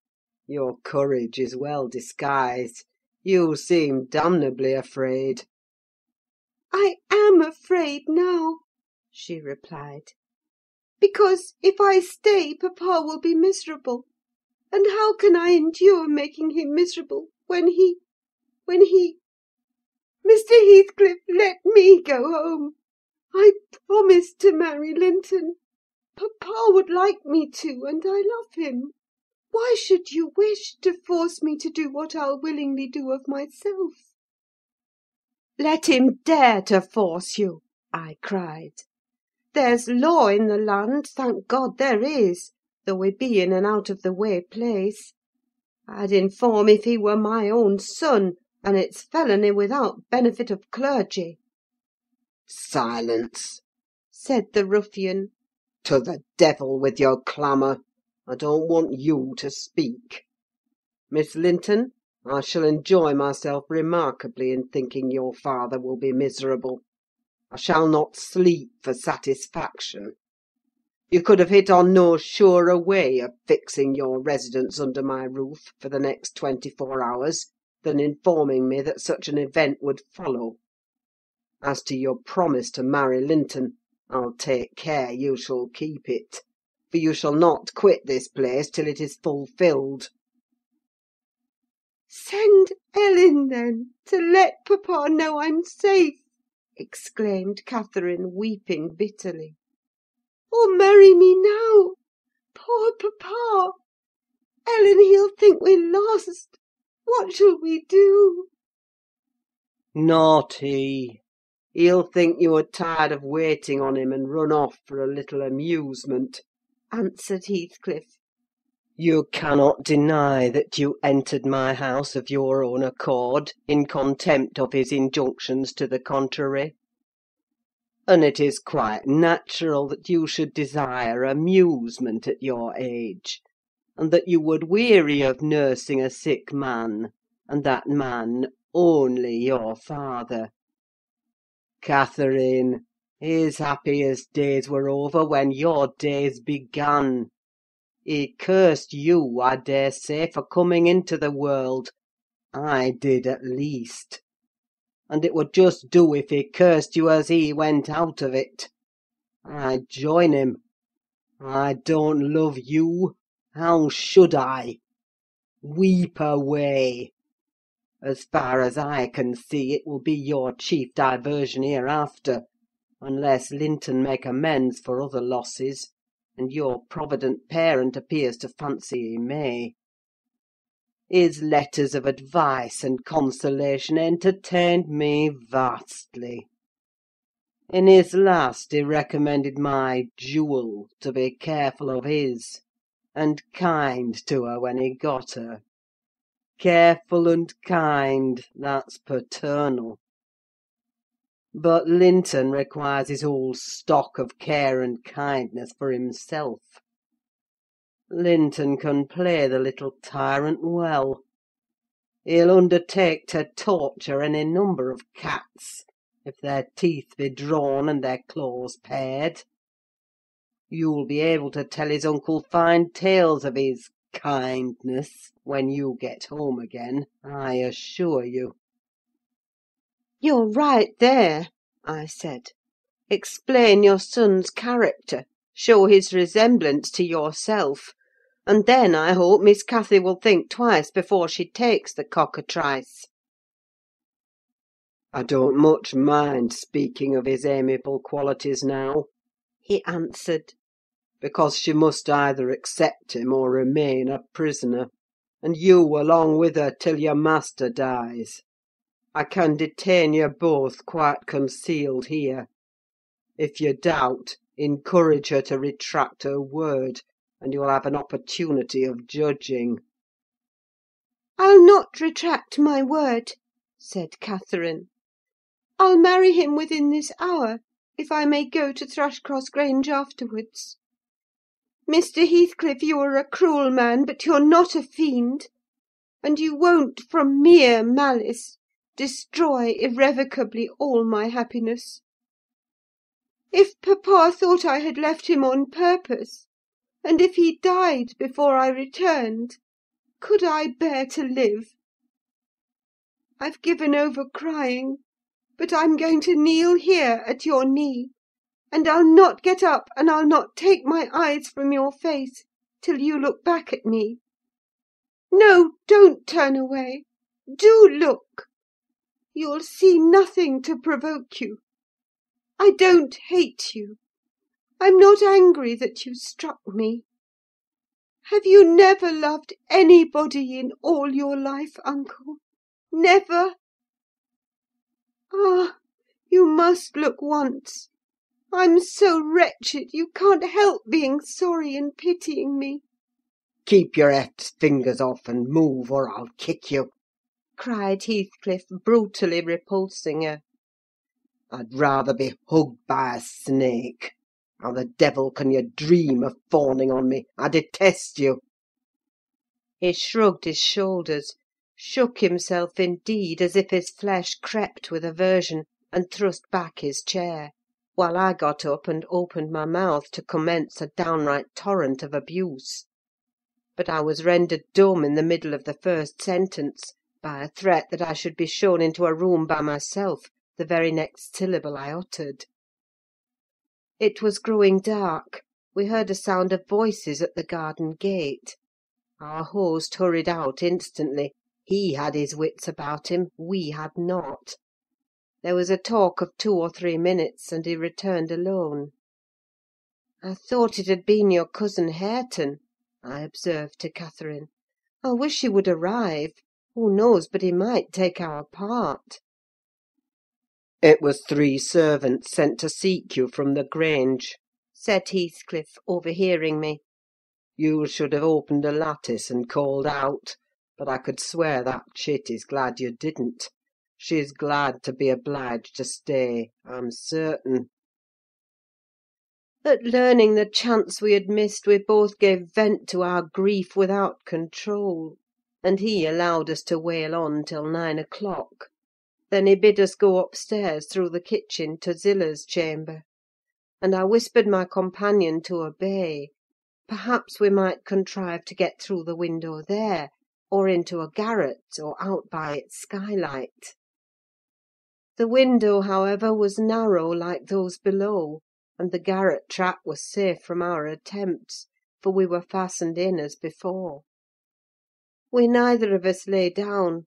S2: Your courage is well disguised. You seem damnably afraid." "I am afraid now," she replied, "because if I stay, papa will be miserable; and how can I endure making him miserable when he... Mr. Heathcliff, let me go home. I promised to marry Linton. Papa would like me to, and I love him. Why should you wish to force me to do what I'll willingly do of myself?" "Let him dare to force you!" I cried. "There's law in the land, thank God there is, though we be in an out-of-the-way place. I'd inform if he were my own son, and it's felony without benefit of clergy."
S4: "Silence!"
S2: said the ruffian.
S4: "To the devil with your clamour! I don't want you to speak. Miss Linton, I shall enjoy myself remarkably in thinking your father will be miserable. I shall not sleep for satisfaction. You could have hit on no surer way of fixing your residence under my roof for the next 24 hours than informing me that such an event would follow. As to your promise to marry Linton, I'll take care you shall keep it. for you shall not quit this place till it is fulfilled."
S2: "Send Ellen, then, to let papa know I'm safe," exclaimed Catherine, weeping bitterly. "Or marry me now. Poor papa! Ellen, he'll think we're lost. What shall we do?"
S4: "Not he. He'll think you are tired of waiting on him, and run off for a little amusement,"
S2: answered Heathcliff.
S1: You cannot deny that you entered my house of your own accord, in contempt of his injunctions to the contrary. And it is quite natural that you should desire amusement at your age, and that you would weary of nursing a sick man, and that man only your father. Catherine, his happiest days were over when your days began. He cursed you, I dare say, for coming into the world. I did, at least. And it would just do if he cursed you as he went out of it. I join him. I don't love you. How should I? Weep away. As far as I can see, it will be your chief diversion hereafter, unless Linton make amends for other losses, and your provident parent appears to fancy he may. His letters of advice and consolation entertained me vastly. In his last he recommended my jewel to be careful of his, and kind to her when he got her. Careful and kind, that's paternal. But Linton requires his whole stock of care and kindness for himself. Linton can play the little tyrant well. He'll undertake to torture any number of cats, if their teeth be drawn and their claws pared. You'll be able to tell his uncle fine tales of his kindness when you get home again, I assure you.
S2: "You're right there," I said. "Explain your son's character, show his resemblance to yourself, and then I hope Miss Cathy will think twice before she takes the cockatrice."
S4: "I don't much mind speaking of his amiable qualities now," he answered, "because she must either accept him or remain a prisoner, and you along with her till your master dies. I can detain you both quite concealed here. If you doubt, encourage her to retract her word, and you'll have an opportunity of judging."
S2: "I'll not retract my word," said Catherine. "I'll marry him within this hour, if I may go to Thrushcross Grange afterwards. Mr. Heathcliff, you are a cruel man, but you're not a fiend; and you won't, from mere malice, destroy irrevocably all my happiness. If papa thought I had left him on purpose, and if he died before I returned, could I bear to live? I've given over crying, but I'm going to kneel here at your knee, and I'll not get up, and I'll not take my eyes from your face till you look back at me. No, don't turn away! Do look! You'll see nothing to provoke you. I don't hate you. I'm not angry that you struck me. Have you never loved anybody in all your life, uncle? Never? Ah, you must look once. I'm so wretched, you can't help being sorry and pitying me."
S4: "Keep your fingers off and move, or I'll kick you,"
S2: cried Heathcliff, brutally repulsing her.
S4: "I'd rather be hugged by a snake. How the devil can you dream of fawning on me? I detest you!"
S2: He shrugged his shoulders, shook himself indeed, as if his flesh crept with aversion, and thrust back his chair, while I got up and opened my mouth to commence a downright torrent of abuse. But I was rendered dumb in the middle of the first sentence by a threat that I should be shown into a room by myself the very next syllable I uttered. It was growing dark,
S1: we heard a sound of voices at the garden gate. Our host hurried out instantly. He had his wits about him, we had not. There was a talk of 2 or 3 minutes, and he returned alone. "I thought it had been your cousin Hareton," I observed to Catherine. "I wish he would arrive. Who knows but he might take our part?"
S4: It was 3 servants sent to seek you from the Grange,"
S1: said Heathcliff, overhearing me.
S4: "You should have opened a lattice and called out; but I could swear that chit is glad you didn't. She's glad to be obliged to stay, I'm certain."
S1: At learning the chance we had missed, we both gave vent to our grief without control, and he allowed us to wail on till 9 o'clock. Then he bid us go upstairs through the kitchen to Zillah's chamber, and I whispered my companion to obey. Perhaps we might contrive to get through the window there, or into a garret, or out by its skylight. The window, however, was narrow like those below, and the garret trap was safe from our attempts, for we were fastened in as before. We neither of us lay down.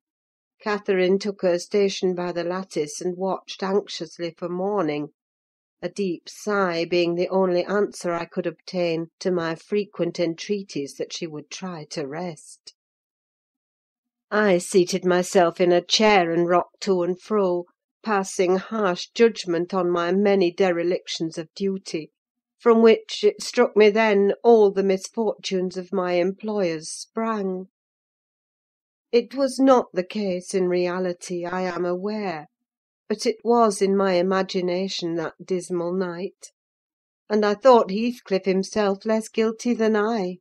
S1: Catherine took her station by the lattice, and watched anxiously for morning, a deep sigh being the only answer I could obtain to my frequent entreaties that she would try to rest. I seated myself in a chair and rocked to and fro, passing harsh judgment on my many derelictions of duty, from which, it struck me then, all the misfortunes of my employers sprang. It was not the case in reality, I am aware, but it was in my imagination that dismal night, and I thought Heathcliff himself less guilty than I.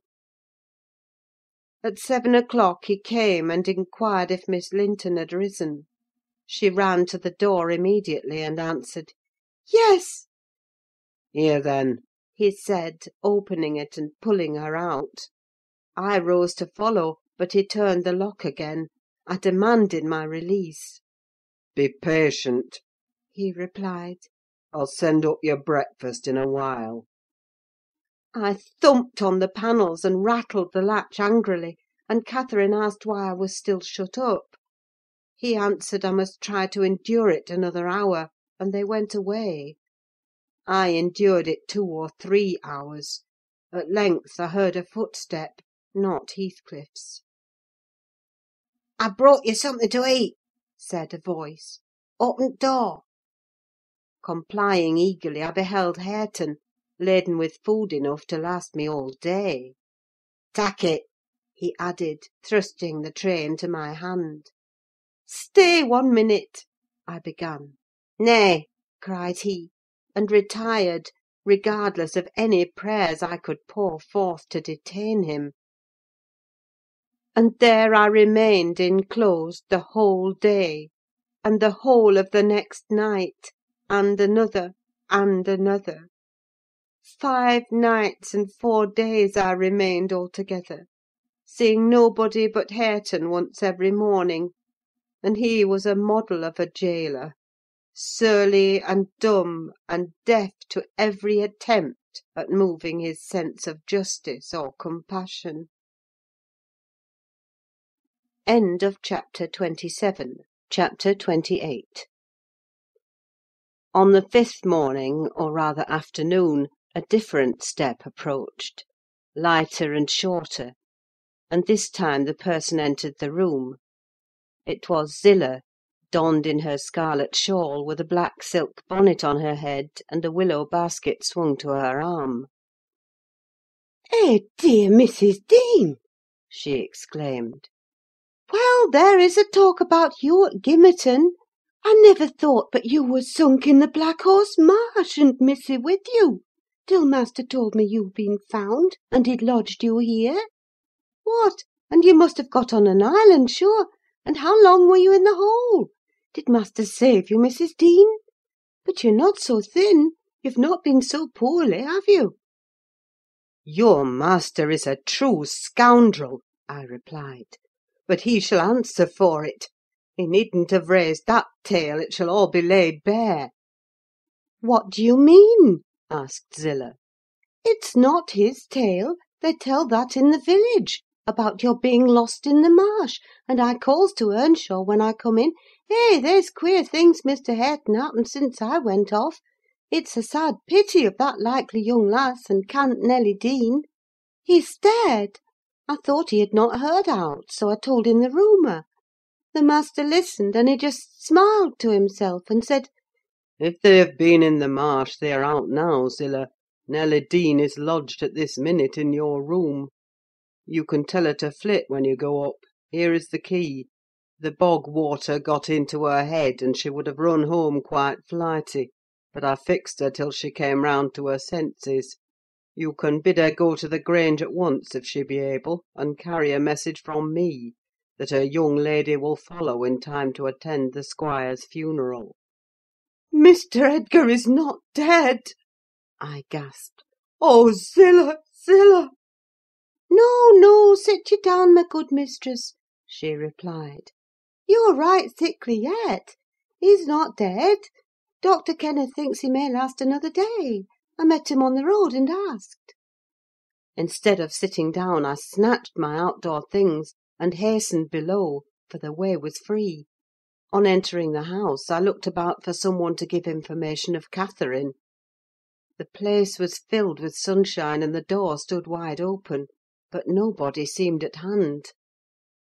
S1: At 7 o'clock he came and inquired if Miss Linton had risen. She ran to the door immediately, and answered, "Yes."
S4: "Here, then,"
S1: he said, opening it and pulling her out. I rose to follow, but he turned the lock again. I demanded my release.
S4: "Be patient,"
S1: he replied.
S4: "I'll send up your breakfast in a while."
S1: I thumped on the panels and rattled the latch angrily, and Catherine asked why I was still shut up. He answered I must try to endure it another hour, and they went away. I endured it 2 or 3 hours. At length I heard a footstep, not Heathcliff's. "I've brought you something to eat," said a voice. "Open the door." Complying eagerly, I beheld Hareton, laden with food enough to last me all day. "Tak' it," he added, thrusting the tray into my hand. "Stay 1 minute," I began. "Nay," cried he, and retired, regardless of any prayers I could pour forth to detain him. And there I remained enclosed the whole day, and the whole of the next night, and another, and another. 5 nights and 4 days I remained altogether, seeing nobody but Hareton once every morning, and he was a model of a gaoler, surly and dumb, and deaf to every attempt at moving his sense of justice or compassion. End of chapter 27. Chapter 28. On the 5th morning, or rather afternoon, a different step approached, lighter and shorter, and this time the person entered the room. It was Zillah, donned in her scarlet shawl, with a black silk bonnet on her head, and a willow basket swung to her arm. "Eh, dear Mrs. Dean!" she exclaimed. "Well, there is a talk about you at Gimmerton! I never thought but you were sunk in the Black Horse Marsh, and missy with you, till master told me you'd been found, and he'd lodged you here. What! And you must have got on an island, sure! And how long were you in the hole? Did master save you, Mrs. Dean? But you're not so thin: you've not been so poorly, have you?" "Your master is a true scoundrel," I replied, "but he shall answer for it. He needn't have raised that tale: it shall all be laid bare." "What do you mean?" asked Zillah.
S3: It's not his tale. They tell that in the village, about your being lost in the marsh; and I calls to Earnshaw when I come in, 'Hey, there's queer things, Mr. Hareton, happened since I went off. It's a sad pity of that likely young lass, and cant Nelly Dean.' He stared. I thought he had not heard aught, so I told him the rumour. The master listened, and he just smiled to himself, and said,
S4: If they have been in the marsh, they are out now, Zillah. Nelly Dean is lodged at this minute in your room. You can tell her to flit when you go up. Here is the key. The bog water got into her head, and she would have run home quite flighty, but I fixed her till she came round to her senses. You can bid her go to the Grange at once, if she be able, and carry a message from me, that her young lady will follow in time to attend the squire's funeral."
S2: "Mr. Edgar is not dead!" I gasped. "Oh, Zillah, Zillah!"
S3: "No, no, sit you down, my good mistress," she replied. "You're right thickly yet. He's not dead. Dr. Kenneth thinks he may last another day. I met him on the road and asked." Instead of sitting down, I snatched my outdoor things and hastened below, for the way was free. On entering the house, I looked about for some one to give information of Catherine. The place was filled with sunshine, and the door stood wide open, but nobody seemed at hand.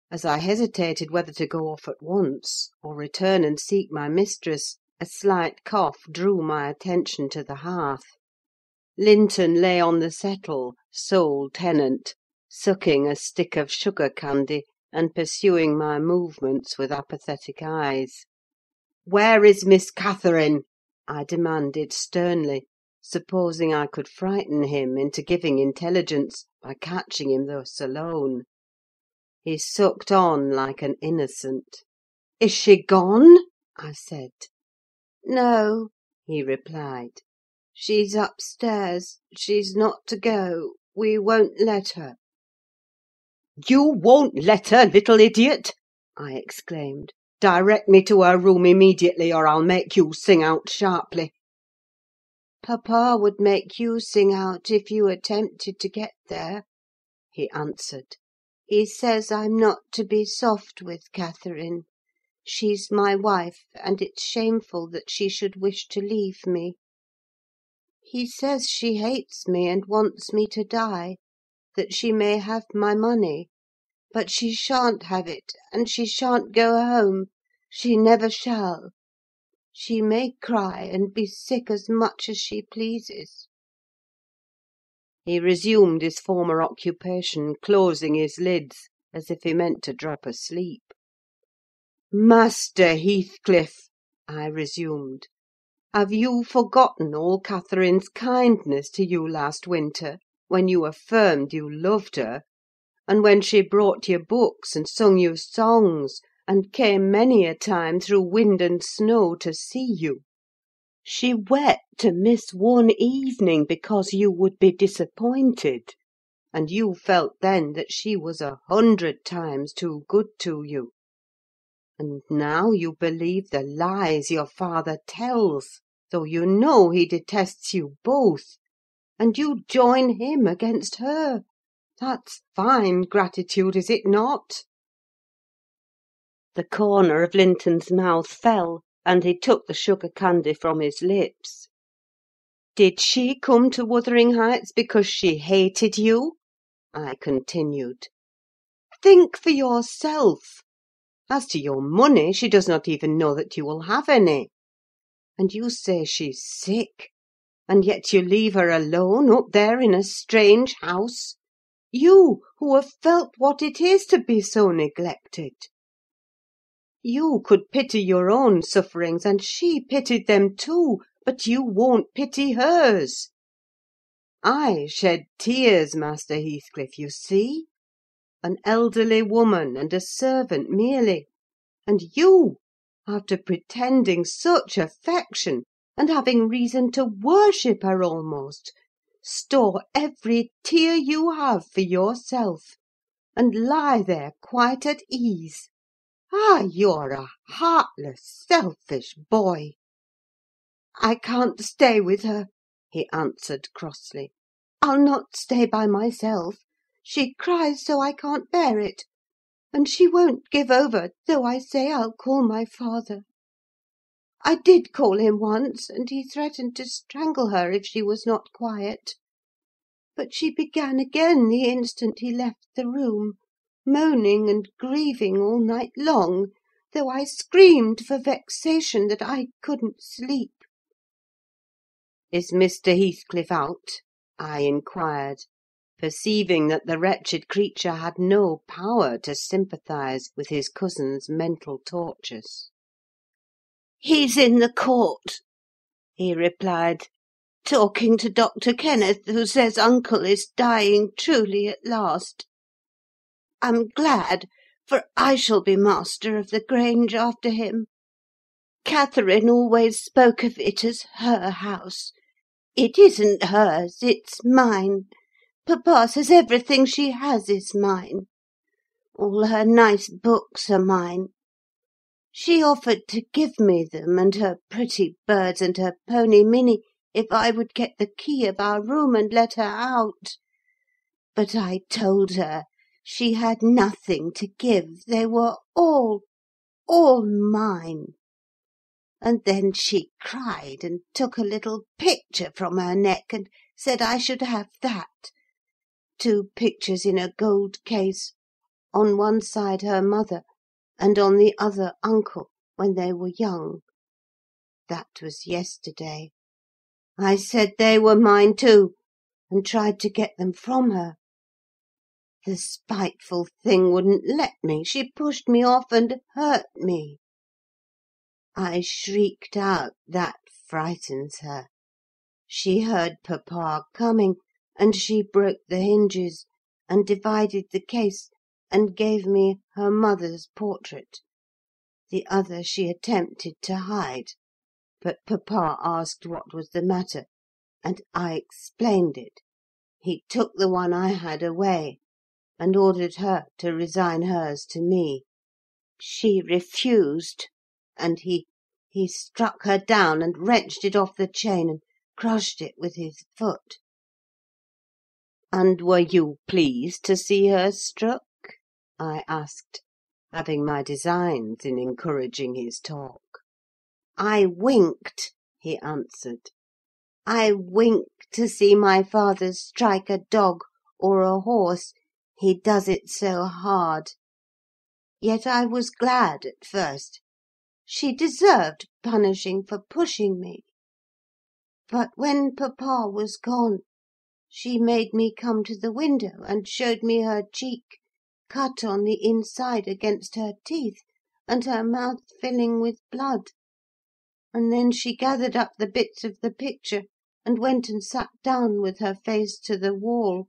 S3: As I hesitated whether to go off at once, or return and seek my mistress, a slight cough drew my attention to the hearth. Linton lay on the settle, sole tenant, sucking a stick of sugar candy, and pursuing my movements with apathetic eyes. "Where is Miss Catherine?" I demanded sternly, supposing I could frighten him into giving intelligence by catching him thus alone. He sucked on like an innocent. "Is she gone?" I said. "No," he replied. "She's upstairs. She's not to go. We won't let her." "You won't let her, little idiot!" I exclaimed. "Direct me to her room immediately, or I'll make you sing out sharply." "Papa would make you sing out if you attempted to get there," he answered. "He says I'm not to be soft with Catherine. She's my wife, and it's shameful that she should wish to leave me. He says she hates me and wants me to die, that she may have my money. But she shan't have it, and she shan't go home. She never shall. She may cry and be sick as much as she pleases." He resumed his former occupation, closing his lids, as if he meant to drop asleep. "Master Heathcliff," I resumed, "have you forgotten all Catherine's kindness to you last winter, when you affirmed you loved her, and when she brought you books and sung you songs, and came many a time through wind and snow to see you? She wept to miss one evening because you would be disappointed, and you felt then that she was 100 times too good to you. And now you believe the lies your father tells, though you know he detests you both, and you join him against her. That's fine gratitude, is it not?" The corner of Linton's mouth fell, and he took the sugar candy from his lips. "Did she come to Wuthering Heights because she hated you?" I continued. "Think for yourself. As to your money, she does not even know that you will have any. And you say she's sick, and yet you leave her alone up there in a strange house? You, who have felt what it is to be so neglected! You could pity your own sufferings, and she pitied them too, but you won't pity hers. I shed tears, Master Heathcliff, you see. An elderly woman, and a servant merely. And you, after pretending such affection, and having reason to worship her almost, store every tear you have for yourself, and lie there quite at ease. Ah, you're a heartless, selfish boy!" "I can't stay with her," he answered crossly. I'll not stay by myself. She cries so I can't bear it, and she won't give over, though I say I'll call my father. I did call him once, and he threatened to strangle her if she was not quiet. But she began again the instant he left the room, moaning and grieving all night long, though I screamed for vexation that I couldn't sleep.
S1: "Is Mr. Heathcliff out?" I inquired, perceiving that the wretched creature had no power to sympathise with his cousin's mental tortures.
S3: "He's in the court," he replied, "talking to Dr. Kenneth, who says uncle is dying truly at last. I'm glad, for I shall be master of the Grange after him. Catherine always spoke of it as her house. It isn't hers, it's mine. Papa says everything she has is mine. All her nice books are mine. She offered to give me them, and her pretty birds, and her pony Minnie, if I would get the key of our room and let her out. But I told her she had nothing to give. They were all mine. And then she cried, and took a little picture from her neck, and said I should have that. 2 pictures in a gold case, on one side her mother, and on the other uncle, when they were young. That was yesterday. I said they were mine too, and tried to get them from her. The spiteful thing wouldn't let me. She pushed me off and hurt me. I shrieked out, that frightens her. She heard papa coming, and she broke the hinges, and divided the case, and gave me her mother's portrait. The other she attempted to hide, but papa asked what was the matter, and I explained it. He took the one I had away, and ordered her to resign hers to me. She refused, and he struck her down, and wrenched it off the chain, and crushed it with his foot."
S1: "And were you pleased to see her struck?" I asked, having my designs in encouraging his talk.
S3: "I winked," he answered. "I winked to see my father strike a dog or a horse, he does it so hard. Yet I was glad at first. She deserved punishing for pushing me. But when papa was gone, she made me come to the window, and showed me her cheek, cut on the inside against her teeth, and her mouth filling with blood. And then she gathered up the bits of the picture, and went and sat down with her face to the wall,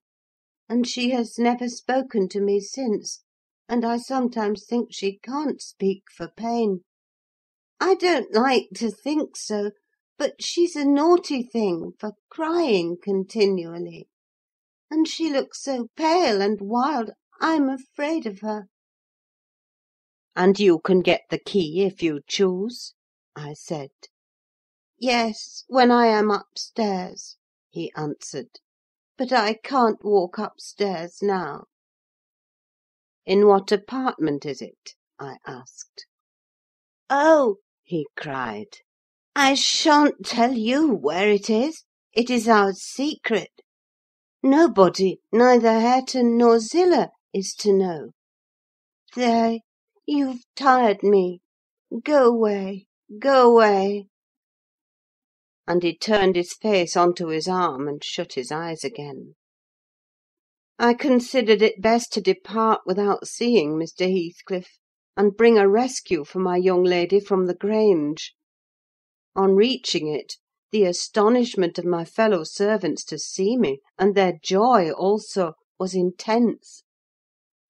S3: and she has never spoken to me since, and I sometimes think she can't speak for pain. I don't like to think so, but she's a naughty thing for crying continually, and she looks so pale and wild, I'm afraid of her."
S1: "And you can get the key if you choose?" I said.
S3: "Yes, when I am upstairs," he answered. "But I can't walk upstairs now."
S1: "In what apartment is it?" I asked.
S3: "Oh," he cried, "I shan't tell you where it is. It is our secret. Nobody, neither Hareton nor Zillah, is to know. There, you've tired me. Go away, go away."
S1: And he turned his face on to his arm, and shut his eyes again. I considered it best to depart without seeing Mr. Heathcliff, and bring a rescue for my young lady from the Grange. On reaching it, the astonishment of my fellow servants to see me, and their joy also, was intense;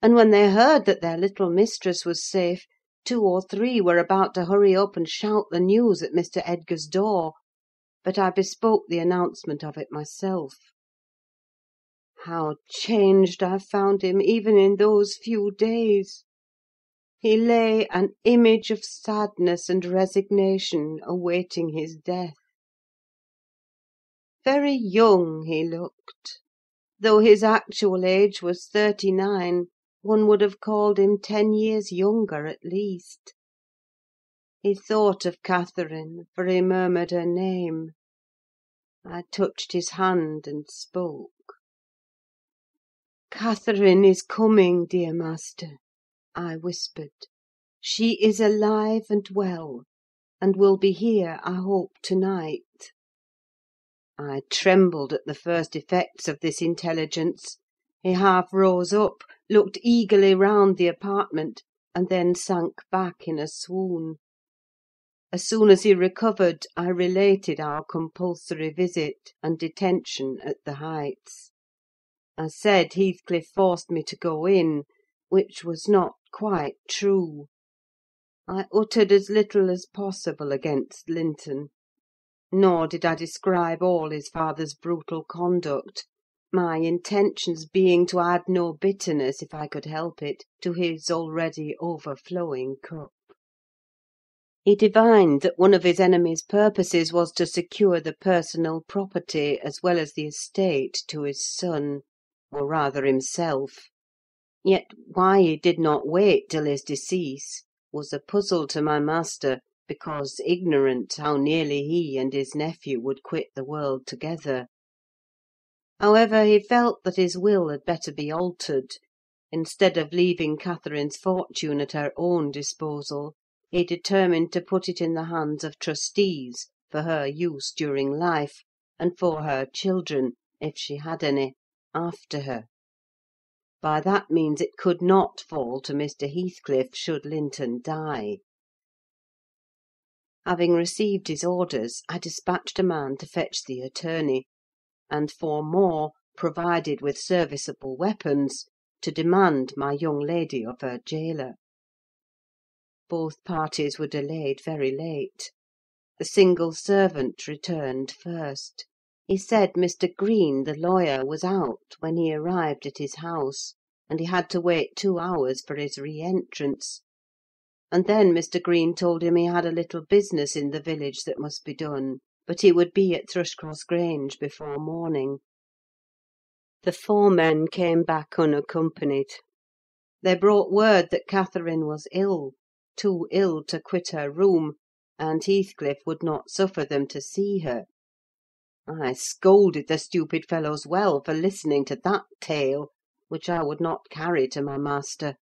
S1: and when they heard that their little mistress was safe, 2 or 3 were about to hurry up and shout the news at Mr. Edgar's door, but I bespoke the announcement of it myself. How changed I found him, even in those few days! He lay an image of sadness and resignation, awaiting his death. Very young he looked, Though his actual age was 39, one would have called him 10 years younger at least. He thought of Catherine, for he murmured her name. I touched his hand and spoke. "Catherine is coming, dear master," I whispered. "She is alive and well, and will be here, I hope, to-night." I trembled at the first effects of this intelligence. He half rose up, looked eagerly round the apartment, and then sank back in a swoon. As soon as he recovered, I related our compulsory visit and detention at the Heights. I said Heathcliff forced me to go in, which was not quite true. I uttered as little as possible against Linton. Nor did I describe all his father's brutal conduct, my intentions being to add no bitterness, if I could help it, to his already overflowing cup. He divined that one of his enemy's purposes was to secure the personal property, as well as the estate, to his son, or rather himself. Yet why he did not wait till his decease was a puzzle to my master, because ignorant how nearly he and his nephew would quit the world together. However, he felt that his will had better be altered. Instead of leaving Catherine's fortune at her own disposal, he determined to put it in the hands of trustees for her use during life, and for her children, if she had any, after her. By that means it could not fall to Mr. Heathcliff should Linton die. Having received his orders, I dispatched a man to fetch the attorney, and for more, provided with serviceable weapons, to demand my young lady of her gaoler. Both parties were delayed very late. The single servant returned first. He said Mr. Green, the lawyer, was out when he arrived at his house, and he had to wait 2 hours for his re-entrance. And then Mr. Green told him he had a little business in the village that must be done, but he would be at Thrushcross Grange before morning. The 4 men came back unaccompanied. They brought word that Catherine was ill, too ill to quit her room, and Heathcliff would not suffer them to see her. I scolded the stupid fellows well for listening to that tale, which I would not carry to my master,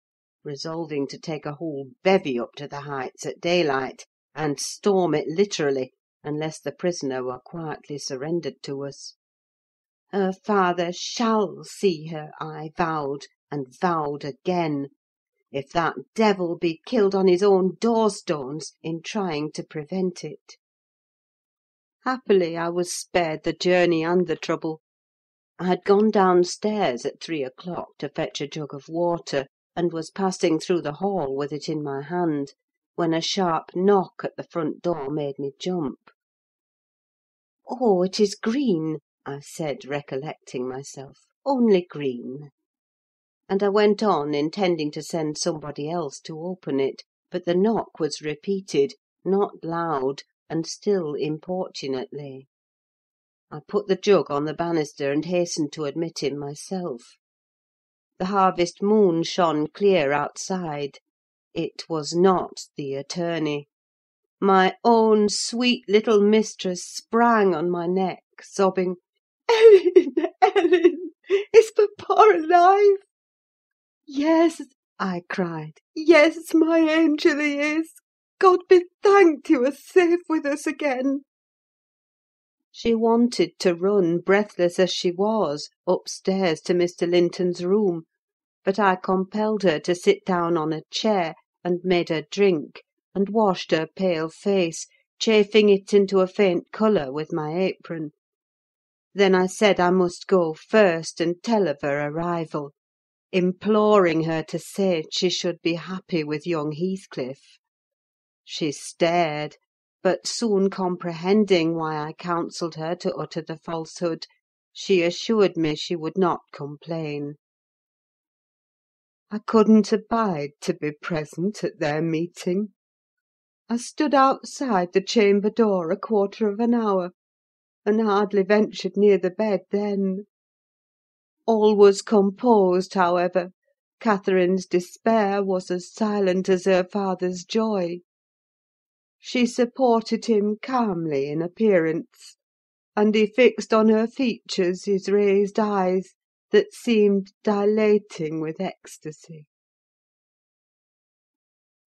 S1: resolving to take a whole bevy up to the Heights at daylight, and storm it literally, unless the prisoner were quietly surrendered to us. Her father shall see her, I vowed, and vowed again, if that devil be killed on his own door-stones in trying to prevent it. Happily, I was spared the journey and the trouble. I had gone downstairs at 3 o'clock to fetch a jug of water, and was passing through the hall with it in my hand, when a sharp knock at the front door made me jump. "Oh, it is Green," I said, recollecting myself. "Only Green." And I went on, intending to send somebody else to open it; but the knock was repeated, not loud, and still importunately. I put the jug on the banister, and hastened to admit him myself. The harvest moon shone clear outside. It was not the attorney. My own sweet little mistress sprang on my neck, sobbing, "Ellen, Ellen, is papa alive?" "Yes," I cried, "yes, my angel, he is! God be thanked you are safe with us again!" She wanted to run, breathless as she was, upstairs to Mr. Linton's room; but I compelled her to sit down on a chair, and made her drink, and washed her pale face, chafing it into a faint colour with my apron. Then I said I must go first and tell of her arrival, imploring her to say she should be happy with young Heathcliff. She stared, but soon comprehending why I counselled her to utter the falsehood, she assured me she would not complain. I couldn't abide to be present at their meeting. I stood outside the chamber door 1/4 of an hour, and hardly ventured near the bed then.
S2: All was composed, however. Catherine's despair was as silent as her father's joy. She supported him calmly in appearance, and he fixed on her features his raised eyes, that seemed dilating with ecstasy.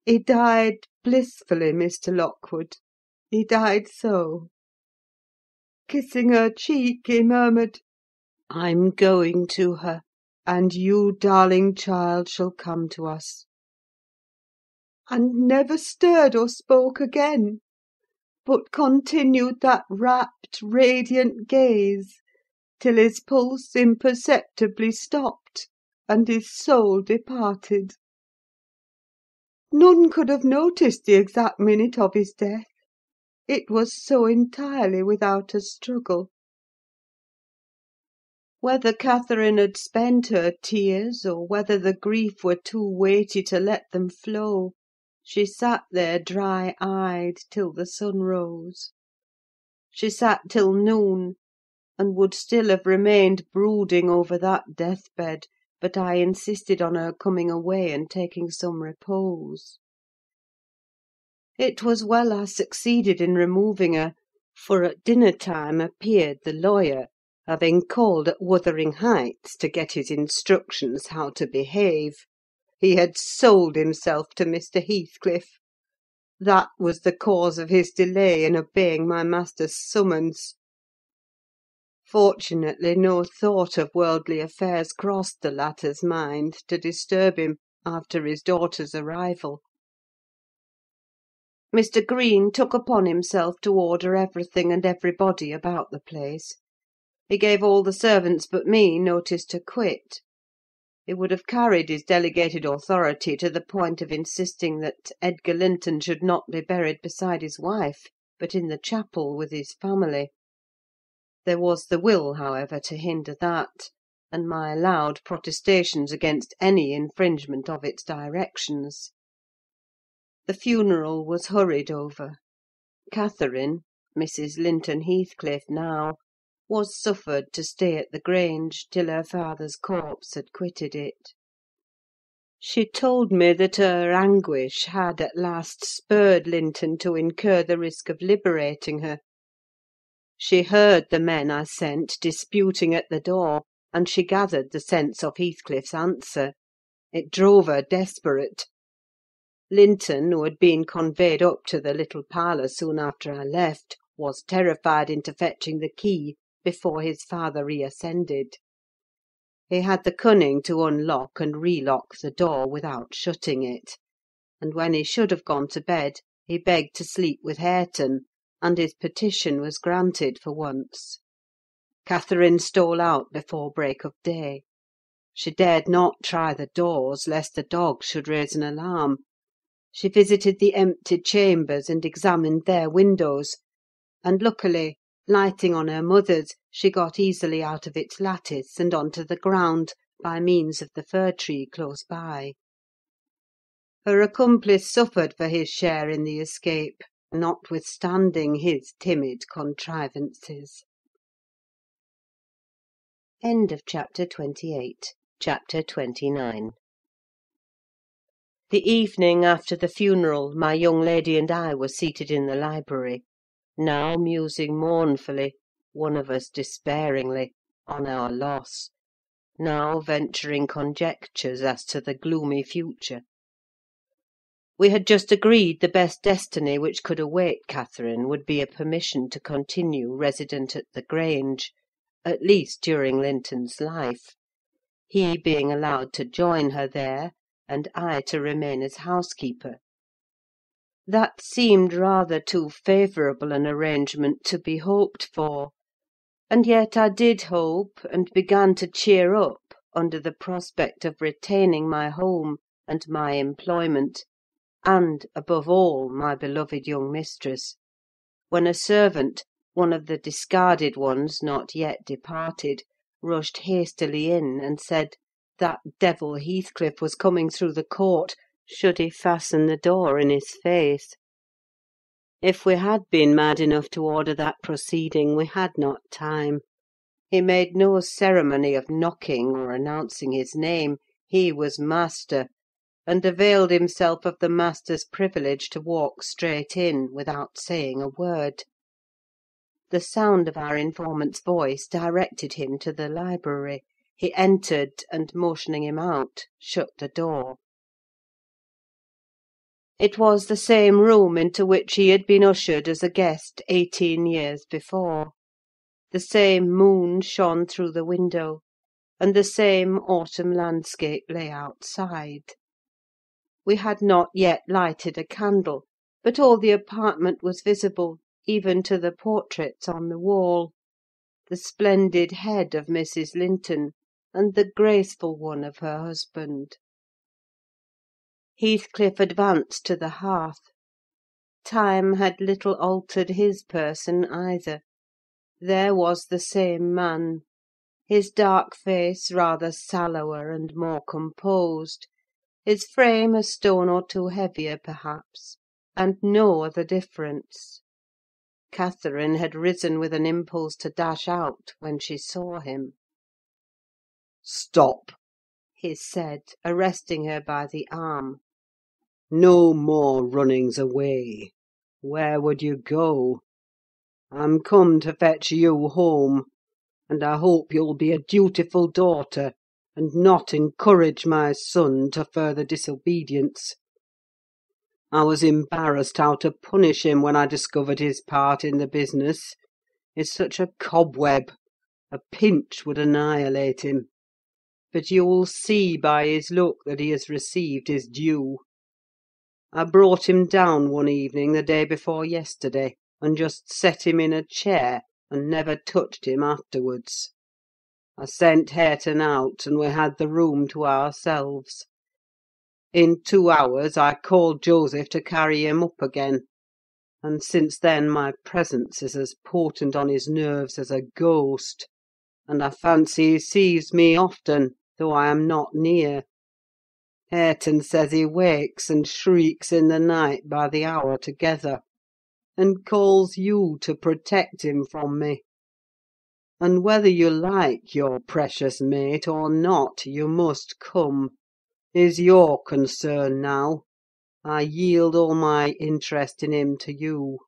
S2: He died blissfully, Mr. Lockwood. He died so. Kissing her cheek, he murmured, "I'm going to her, and you, darling child, shall come to us," and never stirred or spoke again, but continued that rapt, radiant gaze till his pulse imperceptibly stopped and his soul departed. None could have noticed the exact minute of his death, it was so entirely without a struggle. Whether Catherine had spent her tears, or whether the grief were too weighty to let them flow, she sat there dry-eyed till the sun rose. She sat till noon, and would still have remained brooding over that death-bed, but I insisted on her coming away and taking some repose. It was well I succeeded in removing her, for at dinner-time appeared the lawyer, having called at Wuthering Heights to get his instructions how to behave. He had sold himself to Mr. Heathcliff. That was the cause of his delay in obeying my master's summons. Fortunately, no thought of worldly affairs crossed the latter's mind to disturb him after his daughter's arrival. Mr. Green took upon himself to order everything and everybody about the place. He gave all the servants but me notice to quit. He would have carried his delegated authority to the point of insisting that Edgar Linton should not be buried beside his wife, but in the chapel with his family. There was the will, however, to hinder that, and my loud protestations against any infringement of its directions. The funeral was hurried over. Catherine, Mrs. Linton Heathcliff now, was suffered to stay at the Grange till her father's corpse had quitted it. She told me that her anguish had at last spurred Linton to incur the risk of liberating her. She heard the men I sent disputing at the door, and she gathered the sense of Heathcliff's answer. It drove her desperate. Linton, who had been conveyed up to the little parlour soon after I left, was terrified into fetching the key before his father reascended. He had the cunning to unlock and relock the door without shutting it, and when he should have gone to bed, he begged to sleep with Hareton, and his petition was granted for once. Catherine stole out before break of day. She dared not try the doors, lest the dog should raise an alarm. She visited the empty chambers and examined their windows, and luckily, lighting on her mother's, she got easily out of its lattice and on to the ground by means of the fir tree close by. Her accomplice suffered for his share in the escape, notwithstanding his timid contrivances.
S1: End of chapter 28. Chapter 29. The evening after the funeral, my young lady and I were seated in the library, now musing mournfully, one of us despairingly, on our loss, now venturing conjectures as to the gloomy future. We had just agreed the best destiny which could await Catherine would be a permission to continue resident at the Grange, at least during Linton's life; he being allowed to join her there, and I to remain as housekeeper. That seemed rather too favourable an arrangement to be hoped for, and yet I did hope, and began to cheer up under the prospect of retaining my home and my employment, and, above all, my beloved young mistress, when a servant, one of the discarded ones not yet departed, rushed hastily in, and said that devil Heathcliff was coming through the court, should he fasten the door in his face. If we had been mad enough to order that proceeding, we had not time. He made no ceremony of knocking or announcing his name: he was master, and availed himself of the master's privilege to walk straight in, without saying a word. The sound of our informant's voice directed him to the library. He entered, and motioning him out, shut the door. It was the same room into which he had been ushered as a guest 18 years before. The same moon shone through the window, and the same autumn landscape lay outside. We had not yet lighted a candle, but all the apartment was visible, even to the portraits on the wall: the splendid head of Mrs. Linton, and the graceful one of her husband. Heathcliff advanced to the hearth. Time had little altered his person either. There was the same man: his dark face rather sallower and more composed, his frame a stone or two heavier, perhaps, and no other difference. Catherine had risen with an impulse to dash out when she saw him.
S4: "Stop!"
S1: he said, arresting her by the arm.
S4: "No more runnings away. Where would you go? I'm come to fetch you home, and I hope you'll be a dutiful daughter, and not encourage my son to further disobedience. I was embarrassed how to punish him when I discovered his part in the business. He's such a cobweb: a pinch would annihilate him. But you'll see by his look that he has received his due. I brought him down one evening the day before yesterday, and just set him in a chair, and never touched him afterwards. I sent Hareton out, and we had the room to ourselves. In 2 hours I called Joseph to carry him up again, and since then my presence is as potent on his nerves as a ghost, and I fancy he sees me often, though I am not near. Hareton says he wakes and shrieks in the night by the hour together, and calls you to protect him from me. And whether you like your precious mate or not, you must come. He's your concern now. I yield all my interest in him to you."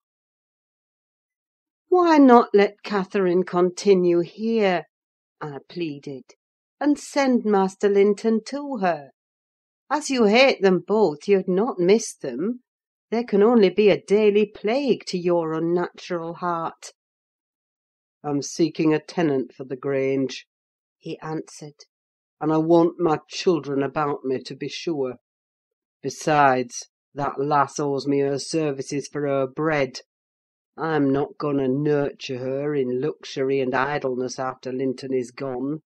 S1: "Why not let Catherine continue here," I pleaded, "and send Master Linton to her? As you hate them both, you'd not miss them. They can only be a daily plague to your unnatural heart."
S4: "I'm seeking a tenant for the Grange,"
S1: he answered,
S4: "and I want my children about me, to be sure. Besides, that lass owes me her services for her bread. I'm not going to nurture her in luxury and idleness after Linton is gone.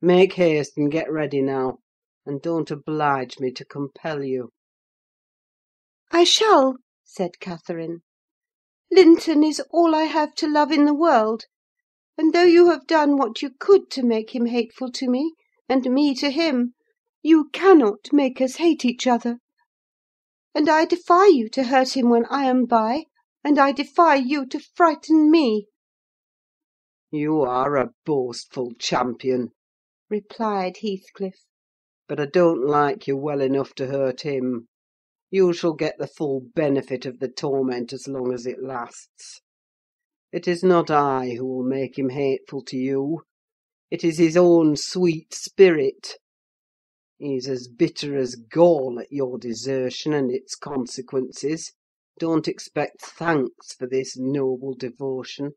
S4: Make haste and get ready now, and don't oblige me to compel you."
S3: "I shall," said Catherine. "Linton is all I have to love in the world; and though you have done what you could to make him hateful to me, and me to him, you cannot make us hate each other. And I defy you to hurt him when I am by, and I defy you to frighten me."
S4: "You are a boastful champion," replied Heathcliff; "but I don't like you well enough to hurt him. You shall get the full benefit of the torment as long as it lasts. It is not I who will make him hateful to you: it is his own sweet spirit. He's as bitter as gall at your desertion and its consequences. Don't expect thanks for this noble devotion.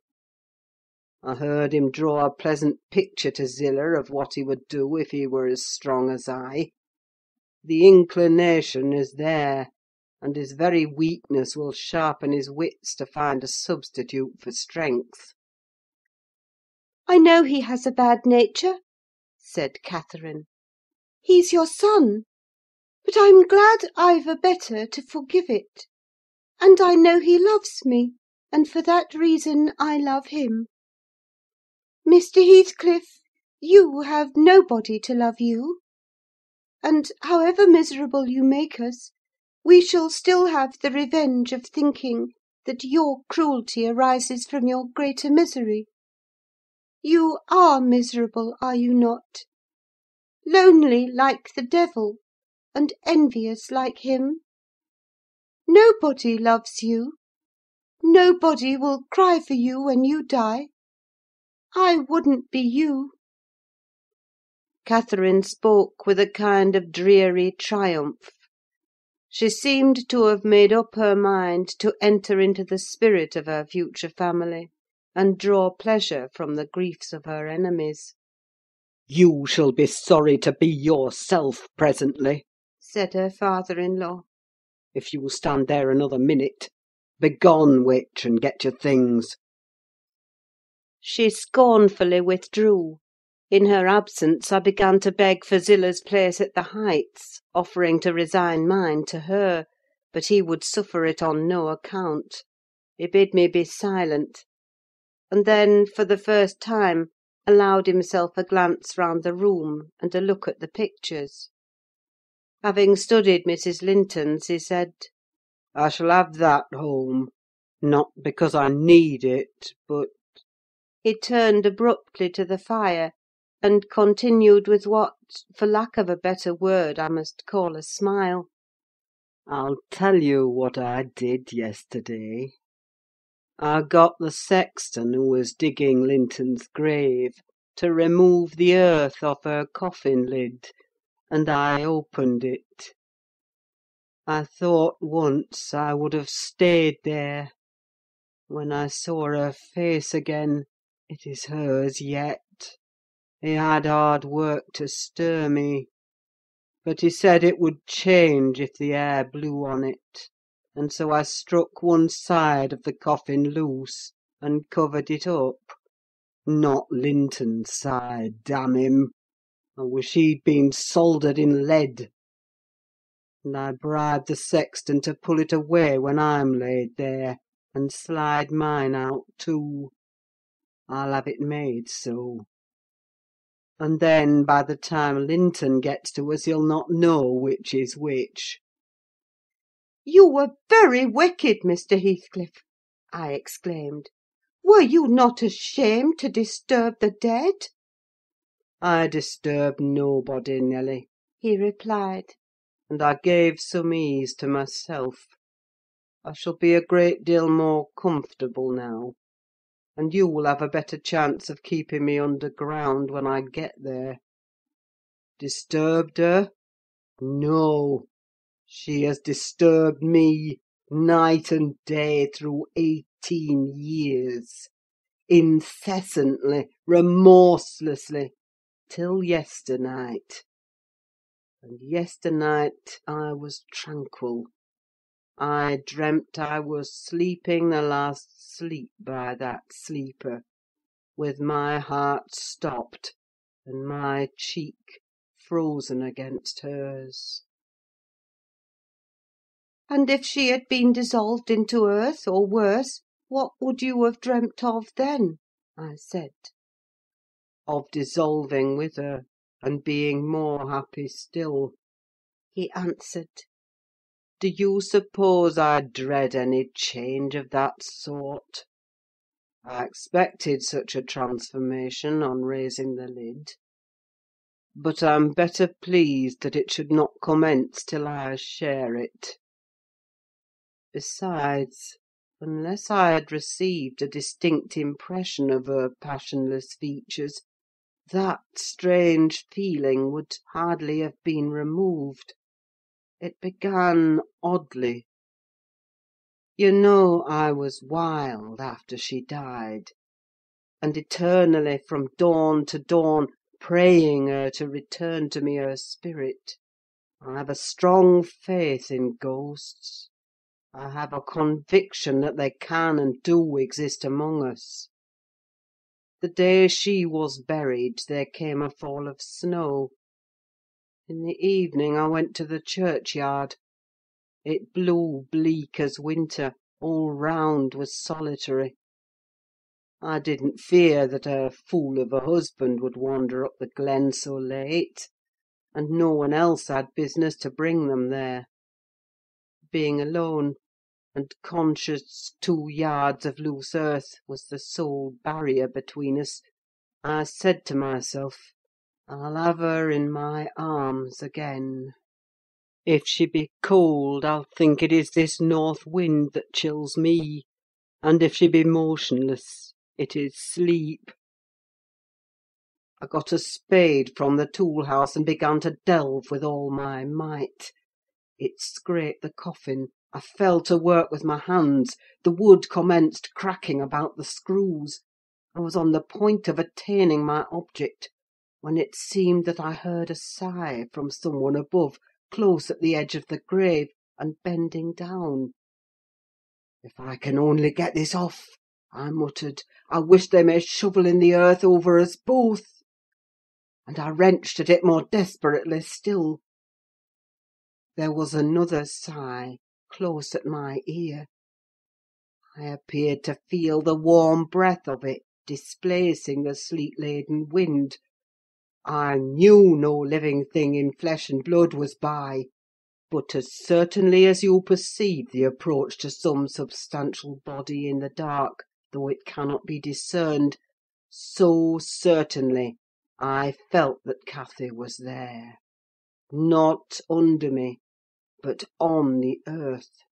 S4: I heard him draw a pleasant picture to Zillah of what he would do if he were as strong as I. The inclination is there, and his very weakness will sharpen his wits to find a substitute for strength."
S3: "I know he has a bad nature," said Catherine. "He's your son; but I'm glad I've a better to forgive it. And I know he loves me, and for that reason I love him. Mr. Heathcliff, you have nobody to love you; and, however miserable you make us, we shall still have the revenge of thinking that your cruelty arises from your greater misery. You are miserable, are you not? Lonely like the devil, and envious like him? Nobody loves you. Nobody will cry for you when you die. I wouldn't be you."
S1: Catherine spoke with a kind of dreary triumph. She seemed to have made up her mind to enter into the spirit of her future family, and draw pleasure from the griefs of her enemies.
S4: You shall be sorry to be yourself presently,
S1: Said her father-in-law.
S4: if you stand there another minute. Begone, witch, and get your things.
S1: She scornfully withdrew. In her absence, I began to beg for Zillah's place at the Heights, offering to resign mine to her; but he would suffer it on no account. He bid me be silent, and then, for the first time, allowed himself a glance round the room, and a look at the pictures. Having studied Mrs. Linton's, he said,
S4: I shall have that home, not because I need it, but...
S1: He turned abruptly to the fire, and continued with what, for lack of a better word, I must call a smile.
S4: I'll tell you what I did yesterday. I got the sexton who was digging Linton's grave to remove the earth off her coffin lid, and I opened it. I thought once I would have stayed there. When I saw her face again, it is hers yet. He had hard work to stir me, but he said it would change if the air blew on it, and so I struck one side of the coffin loose and covered it up. Not Linton's side, damn him! I wish he'd been soldered in lead. And I bribed the sexton to pull it away when I'm laid there, and slide mine out too. I'll have it made so. And then, by the time Linton gets to us, he'll not know which is which.
S3: "You were very wicked, Mr. Heathcliff!" I exclaimed. "Were you not ashamed to disturb the dead?"
S4: I disturbed nobody, Nelly,
S1: he replied.
S4: and I gave some ease to myself. I shall be a great deal more comfortable now, and you will have a better chance of keeping me underground when I get there. Disturbed her? No! She has disturbed me night and day through 18 years, incessantly, remorselessly, till yesternight. And yesternight I was tranquil. I dreamt I was sleeping the last sleep by that sleeper, with my heart stopped and my cheek frozen against hers.
S3: "And if she had been dissolved into earth, or worse, what would you have dreamt of then?" I said.
S4: Of dissolving with her, and being more happy still,
S1: he answered.
S4: Do you suppose I dread any change of that sort? I expected such a transformation on raising the lid, but I'm better pleased that it should not commence till I share it. Besides, unless I had received a distinct impression of her passionless features, that strange feeling would hardly have been removed. It began oddly. You know I was wild after she died, and eternally, from dawn to dawn, praying her to return to me her spirit. I have a strong faith in ghosts. I have a conviction that they can and do exist among us. The day she was buried, there came a fall of snow. In the evening I went to the churchyard. It blew bleak as winter; all round was solitary. I didn't fear that her fool of a husband would wander up the glen so late, and no one else had business to bring them there. Being alone, and conscious 2 yards of loose earth was the sole barrier between us, I said to myself, I'll have her in my arms again. If she be cold, I'll think it is this north wind that chills me, and if she be motionless, it is sleep. I got a spade from the tool-house and began to delve with all my might. It scraped the coffin. I fell to work with my hands. The wood commenced cracking about the screws. I was on the point of attaining my object, when it seemed that I heard a sigh from someone above, close at the edge of the grave, and bending down. "If I can only get this off," I muttered, "I wish they may shovel in the earth over us both." And I wrenched at it more desperately still. There was another sigh, close at my ear. I appeared to feel the warm breath of it displacing the sleet-laden wind. I knew no living thing in flesh and blood was by, but as certainly as you perceive the approach to some substantial body in the dark, though it cannot be discerned, so certainly I felt that Cathy was there, not under me, but on the earth.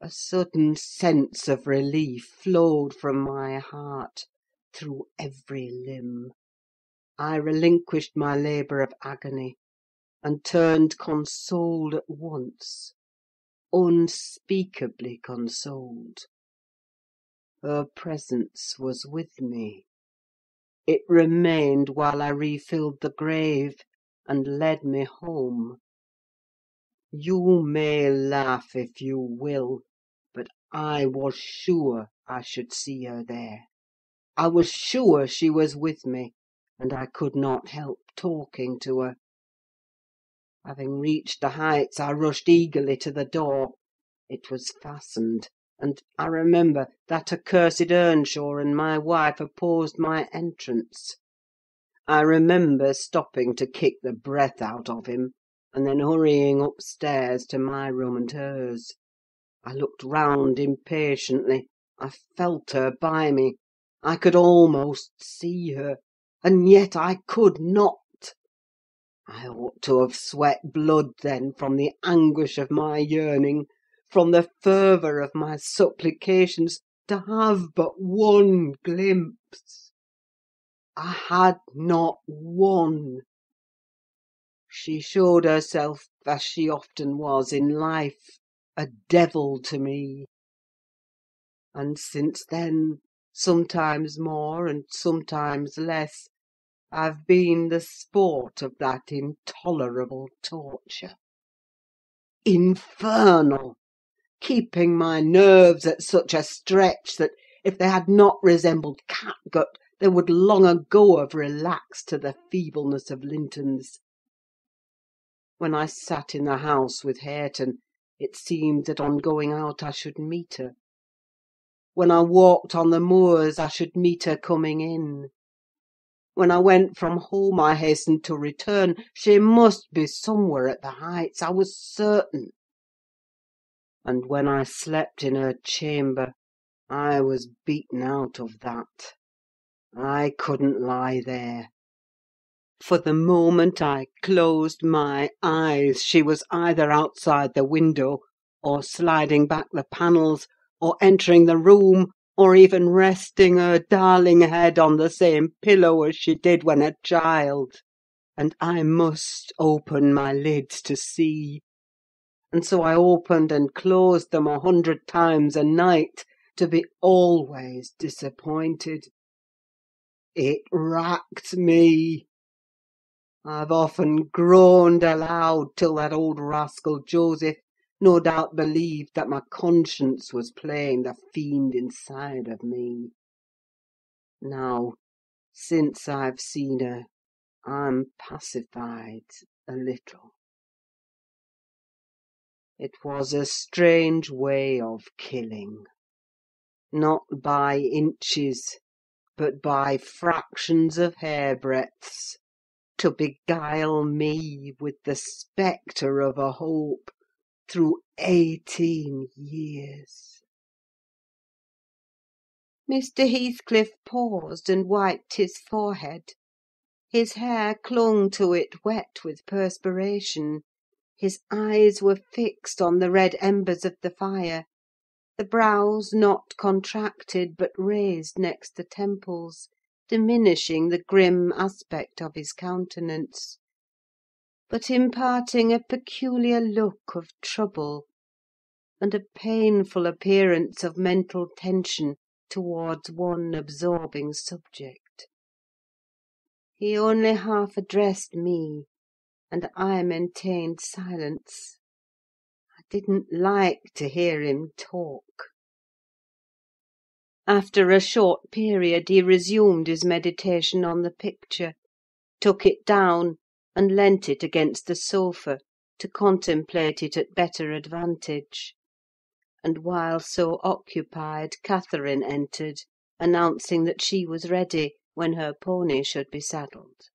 S4: A sudden sense of relief flowed from my heart through every limb. I relinquished my labour of agony, and turned consoled at once, unspeakably consoled. Her presence was with me. It remained while I refilled the grave, and led me home. You may laugh if you will, but I was sure I should see her there. I was sure she was with me, and I could not help talking to her. Having reached the Heights, I rushed eagerly to the door. It was fastened, and I remember that accursed Earnshaw and my wife opposed my entrance. I remember stopping to kick the breath out of him, and then hurrying upstairs to my room and hers. I looked round impatiently. I felt her by me. I could almost see her, and yet I could not. I ought to have sweat blood then from the anguish of my yearning, from the fervour of my supplications, to have but one glimpse. I had not one. She showed herself, as she often was in life, a devil to me; and since then, sometimes more and sometimes less, I've been the sport of that intolerable torture. Infernal! Keeping my nerves at such a stretch that, if they had not resembled catgut, they would long ago have relaxed to the feebleness of Linton's. When I sat in the house with Hareton, it seemed that on going out I should meet her. When I walked on the moors, I should meet her coming in. When I went from home, I hastened to return. She must be somewhere at the Heights, I was certain. And when I slept in her chamber, I was beaten out of that. I couldn't lie there. For the moment I closed my eyes, she was either outside the window, or sliding back the panels, or entering the room, or even resting her darling head on the same pillow as she did when a child. And I must open my lids to see. And so I opened and closed them 100 times a night, to be always disappointed. It racked me. I've often groaned aloud till that old rascal Joseph no doubt believed that my conscience was playing the fiend inside of me. Now, since I've seen her, I'm pacified a little. It was a strange way of killing. Not by inches, but by fractions of hairbreadths, to beguile me with the spectre of a hope through 18 years.
S3: Mr. Heathcliff paused and wiped his forehead. His hair clung to it wet with perspiration. His eyes were fixed on the red embers of the fire, the brows not contracted but raised next the temples, diminishing the grim aspect of his countenance, but imparting a peculiar look of trouble, and a painful appearance of mental tension towards one absorbing subject. He only half addressed me, and I maintained silence. I didn't like to hear him talk. After a short period he resumed his meditation on the picture, took it down, and leant it against the sofa, to contemplate it at better advantage; and while so occupied, Catherine entered, announcing that she was ready, when her pony should be saddled.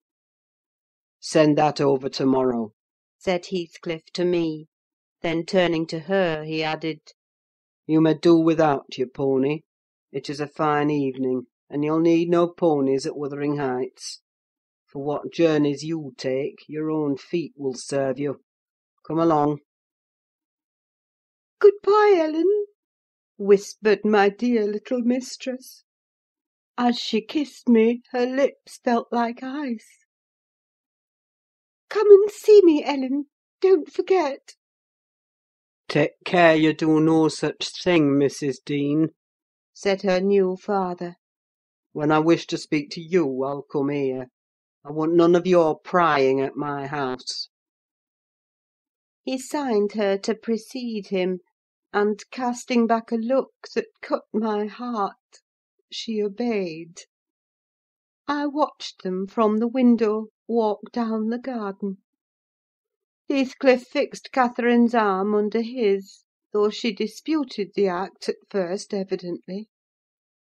S4: Send that over to-morrow,
S3: Said Heathcliff to me; then turning to her, he added,
S4: You may do without your pony. It is a fine evening, and you'll need no ponies at Wuthering Heights. For what journeys you take, your own feet will serve you. Come along.
S2: "Good-bye, Ellen," whispered my dear little mistress. As she kissed me, her lips felt like ice. "Come and see me, Ellen. Don't forget."
S4: Take care you do no such thing, Mrs. Dean.
S3: said her new father.
S4: When I wish to speak to you, I'll come here. I want none of your prying at my house.
S3: He signed her to precede him, and, casting back a look that cut my heart, she obeyed. I watched them from the window walk down the garden. Heathcliff fixed Catherine's arm under his, though she disputed the act at first, evidently;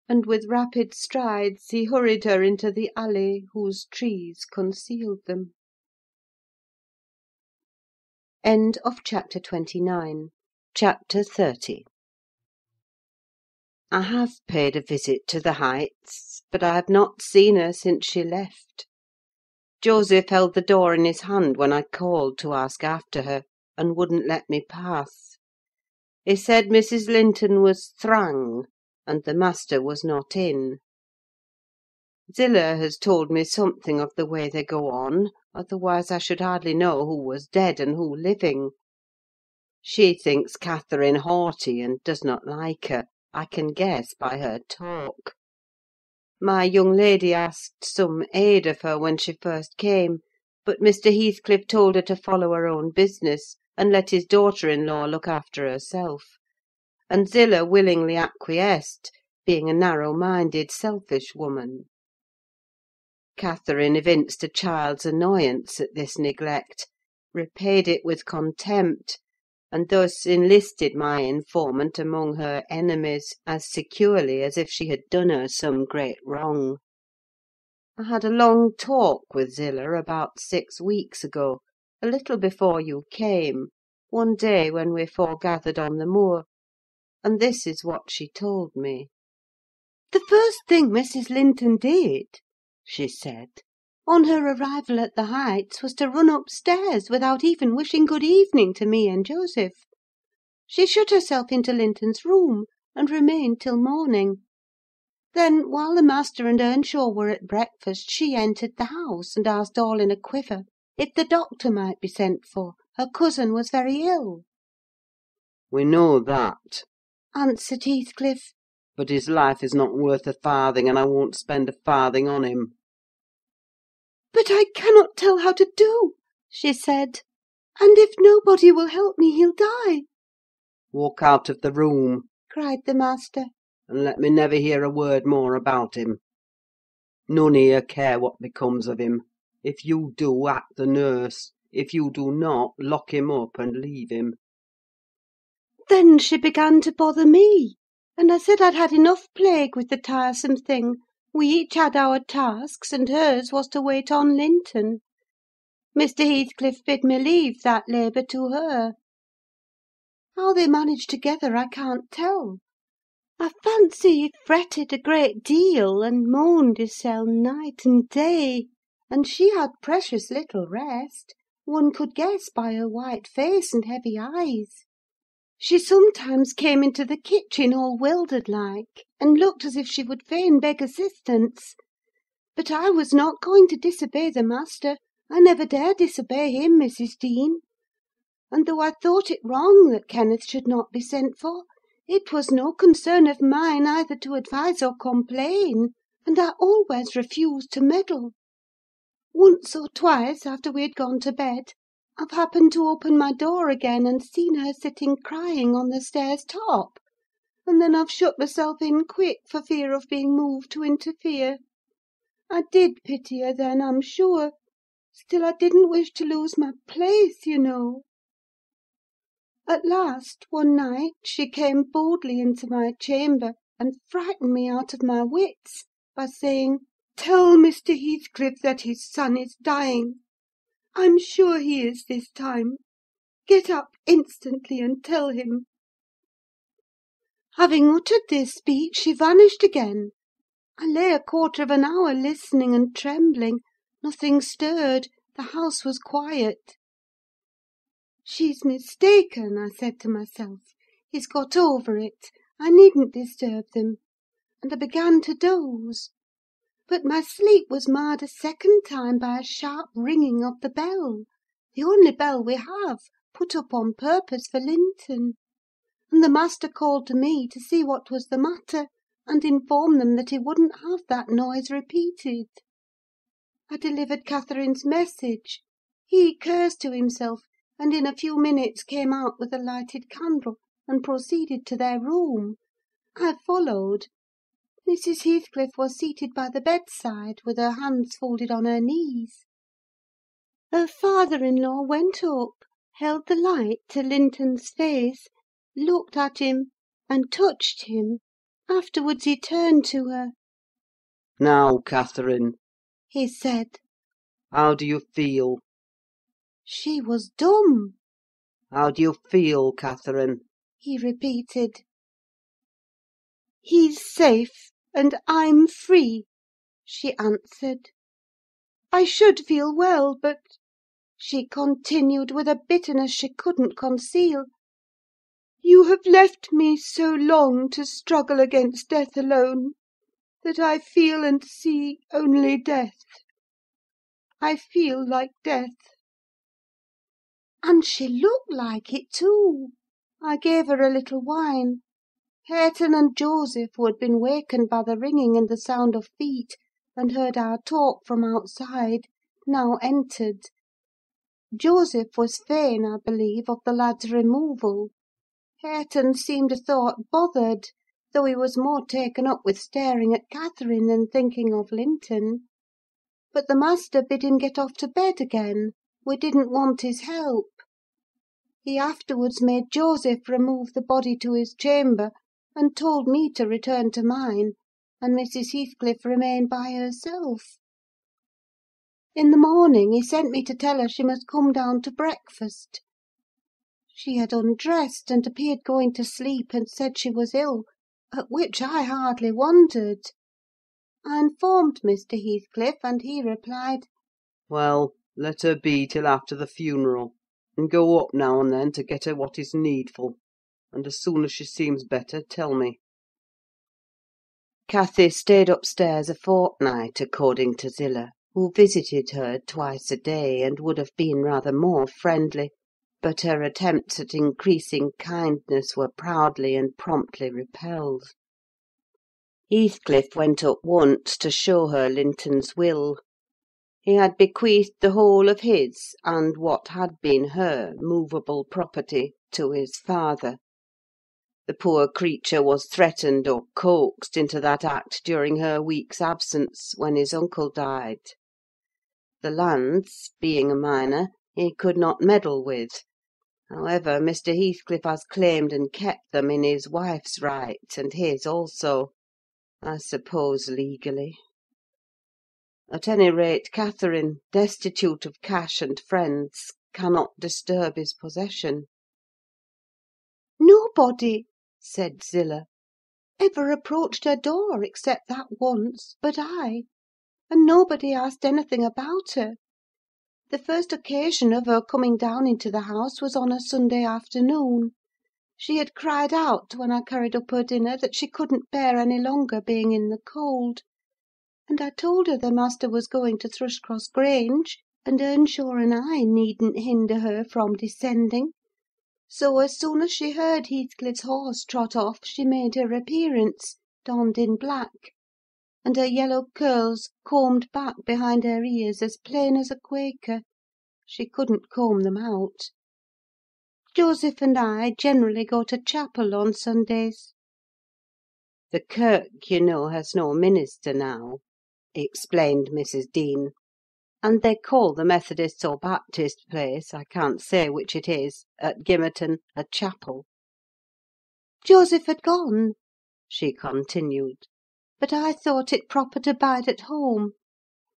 S3: and with rapid strides he hurried her into the alley whose trees concealed them. Chapter 29. Chapter 30. I have paid a visit to the Heights, but I have not seen her since she left. Joseph held the door in his hand when I called to ask after her, and wouldn't let me pass. He said Mrs. Linton was "thrang," and the master was not in. Zillah has told me something of the way they go on, otherwise I should hardly know who was dead and who living. She thinks Catherine haughty, and does not like her, I can guess by her talk. My young lady asked some aid of her when she first came, but Mr. Heathcliff told her to follow her own business, and let his daughter-in-law look after herself; and Zillah willingly acquiesced, being a narrow-minded, selfish woman. Catherine evinced a child's annoyance at this neglect, repaid it with contempt, and thus enlisted my informant among her enemies as securely as if she had done her some great wrong. I had a long talk with Zillah about 6 weeks ago, a little before you came, one day when we foregathered on the moor, and this is what she told me. "The first thing Mrs. Linton did," she said, "on her arrival at the Heights, was to run upstairs without even wishing good evening to me and Joseph. She shut herself into Linton's room, and remained till morning. Then, while the master and Earnshaw were at breakfast, she entered the house, and asked all in a quiver if the doctor might be sent for: her cousin was very ill."
S4: We know that.
S3: Answered Heathcliff.
S4: But his life is not worth a farthing, and I won't spend a farthing on him.
S2: "But I cannot tell how to do," she said; "and if nobody will help me, he'll die."
S4: Walk out of the room,
S3: cried the master.
S4: and let me never hear a word more about him. None here care what becomes of him. If you do, act the nurse. If you do not, lock him up and leave him.
S3: Then she began to bother me, and I said I'd had enough plague with the tiresome thing. We each had our tasks, and hers was to wait on Linton. Mr. Heathcliff bid me leave that labour to her. How they managed together I can't tell. I fancy he fretted a great deal, and moaned hissel night and day; and she had precious little rest, one could guess by her white face and heavy eyes. She sometimes came into the kitchen all wildered like, and looked as if she would fain beg assistance. But I was not going to disobey the master: I never dare disobey him, Mrs. Dean. And though I thought it wrong that Kenneth should not be sent for, it was no concern of mine either to advise or complain, and I always refused to meddle. Once or twice, after we had gone to bed, I've happened to open my door again and seen her sitting crying on the stairs top, and then I've shut myself in quick for fear of being moved to interfere. I did pity her then, I'm sure; still I didn't wish to lose my place, you know. At last, one night, she came boldly into my chamber, and frightened me out of my wits by saying, "Tell Mr. Heathcliff that his son is dying. I'm sure he is this time. Get up instantly and tell him." Having uttered this speech, she vanished again. I lay a quarter of an hour listening and trembling: nothing stirred, the house was quiet. "She's mistaken," I said to myself. "He's got over it. I needn't disturb them." And I began to doze. But my sleep was marred a second time by a sharp ringing of the bell, the only bell we have, put up on purpose for Linton; and the master called to me to see what was the matter, and inform them that he wouldn't have that noise repeated. I delivered Catherine's message. He cursed to himself, and in a few minutes came out with a lighted candle, and proceeded to their room. I followed. Mrs. Heathcliff was seated by the bedside, with her hands folded on her knees. Her father-in-law went up, held the light to Linton's face, looked at him, and touched him. Afterwards he turned to her.
S4: "Now, Catherine,
S3: He said.
S4: how do you feel?
S3: She was dumb.
S4: How do you feel, Catherine?"
S3: He repeated. "He's safe, and I'm free," she answered. "I should feel well, but," she continued, with a bitterness she couldn't conceal, "you have left me so long to struggle against death alone, that I feel and see only death. I feel like death." And she looked like it too. I gave her a little wine. Hareton and Joseph, who had been wakened by the ringing and the sound of feet, and heard our talk from outside, now entered. Joseph was fain, I believe, of the lad's removal. Hareton seemed a thought bothered, though he was more taken up with staring at Catherine than thinking of Linton. But the master bid him get off to bed again: we didn't want his help. He afterwards made Joseph remove the body to his chamber, and told me to return to mine, and Mrs. Heathcliff remain by herself. In the morning he sent me to tell her she must come down to breakfast. She had undressed, and appeared going to sleep, and said she was ill, at which I hardly wondered. I informed Mr. Heathcliff, and he replied,
S4: "Well, let her be till after the funeral, and go up now and then to get her what is needful; and as soon as she seems better, tell me."
S1: Cathy stayed upstairs a fortnight, according to Zillah, who visited her twice a day, and would have been rather more friendly, but her attempts at increasing kindness were proudly and promptly repelled. Heathcliff went up once to show her Linton's will. He had bequeathed the whole of his, and what had been her, movable property to his father. The poor creature was threatened or coaxed into that act during her week's absence, when his uncle died. The lands, being a minor, he could not meddle with. However, Mr. Heathcliff has claimed and kept them in his wife's right, and his also: I suppose legally. At any rate, Catherine, destitute of cash and friends, cannot disturb his possession.
S3: "Nobody," said Zillah. ever approached her door, except that once, but I, and nobody asked anything about her. The first occasion of her coming down into the house was on a Sunday afternoon. She had cried out, when I carried up her dinner, that she couldn't bear any longer being in the cold; and I told her the master was going to Thrushcross Grange, and Earnshaw and I needn't hinder her from descending. So, as soon as she heard Heathcliff's horse trot off, she made her appearance, donned in black, and her yellow curls combed back behind her ears as plain as a Quaker: she couldn't comb them out. Joseph and I generally go to chapel on Sundays.
S1: The kirk, you know, has no minister now," explained Mrs. Dean, "and they call the Methodist or Baptist place, I can't say which it is, at Gimmerton, a chapel."
S3: Joseph had gone, she continued, but I thought it proper to bide at home.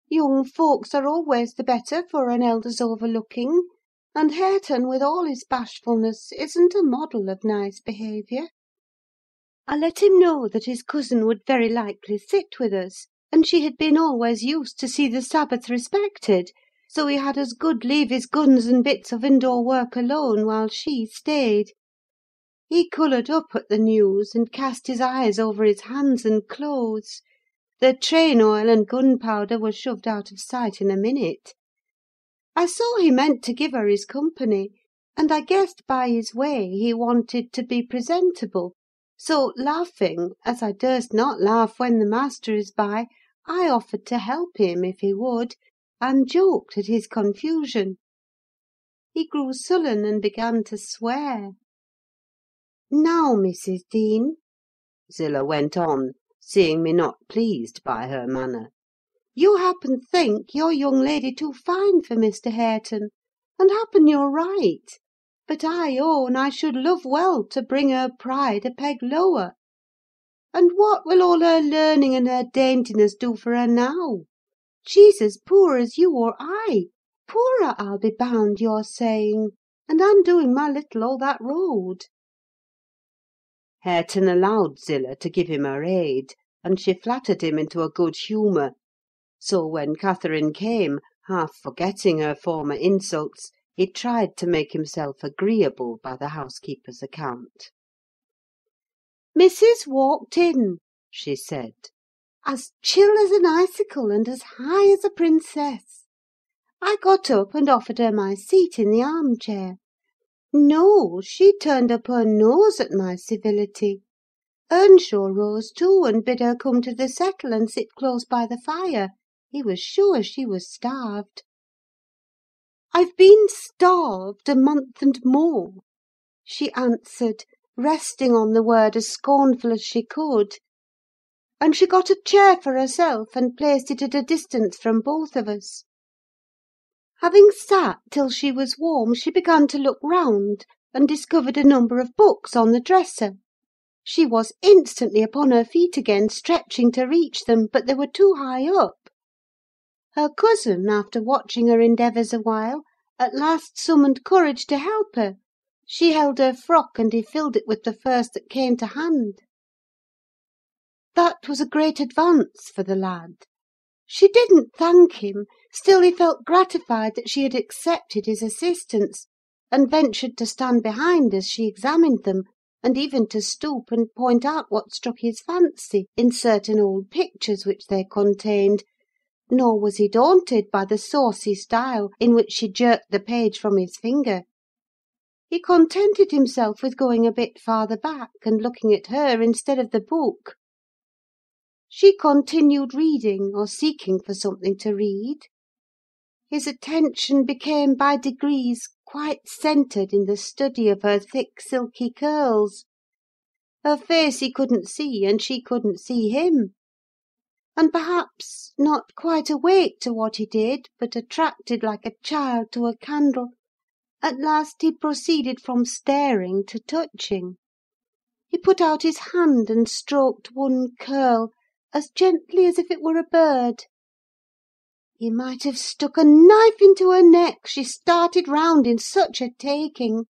S3: Young folks are always the better for an elder's overlooking, and Hareton, with all his bashfulness, isn't a model of nice behaviour. I let him know that his cousin would very likely sit with us, and she had been always used to see the Sabbath respected, so he had as good leave his guns and bits of indoor work alone while she stayed. He coloured up at the news, and cast his eyes over his hands and clothes. The train oil and gunpowder were shoved out of sight in a minute. I saw he meant to give her his company, and I guessed by his way he wanted to be presentable; so, laughing, as I durst not laugh when the master is by, I offered to help him if he would, and joked at his confusion. He grew sullen and began to swear. "Now, Mrs. Dean," Zillah went on, seeing me not pleased by her manner, "you happen think your young lady too fine for Mr. Hareton, and happen you're right; but I own I should love well to bring her pride a peg lower. And what will all her learning and her daintiness do for her now? She's as poor as you or I: poorer, I'll be bound you're saying, and I'm doing my little all that road."
S1: Hareton allowed Zillah to give him her aid, and she flattered him into a good humour; so when Catherine came, half forgetting her former insults, he tried to make himself agreeable by the housekeeper's account.
S3: "Missis walked in," she said, "as chill as an icicle and as high as a princess. I got up and offered her my seat in the arm-chair. No, she turned up her nose at my civility. Earnshaw rose too, and bid her come to the settle and sit close by the fire: he was sure she was starved. "I've been starved a month and more," she answered, resting on the word as scornful as she could; and she got a chair for herself, and placed it at a distance from both of us. Having sat till she was warm, she began to look round, and discovered a number of books on the dresser. She was instantly upon her feet again, stretching to reach them, but they were too high up. Her cousin, after watching her endeavours a while, at last summoned courage to help her. She held her frock, and he filled it with the first that came to hand. That was a great advance for the lad. She didn't thank him, still he felt gratified that she had accepted his assistance, and ventured to stand behind as she examined them, and even to stoop and point out what struck his fancy in certain old pictures which they contained; nor was he daunted by the saucy style in which she jerked the page from his finger. He contented himself with going a bit farther back, and looking at her instead of the book. She continued reading, or seeking for something to read. His attention became by degrees quite centred in the study of her thick, silky curls. Her face he couldn't see, and she couldn't see him; and perhaps, not quite awake to what he did, but attracted like a child to a candle, at last he proceeded from staring to touching. He put out his hand and stroked one curl, as gently as if it were a bird. He might have stuck a knife into her neck, she started round in such a taking.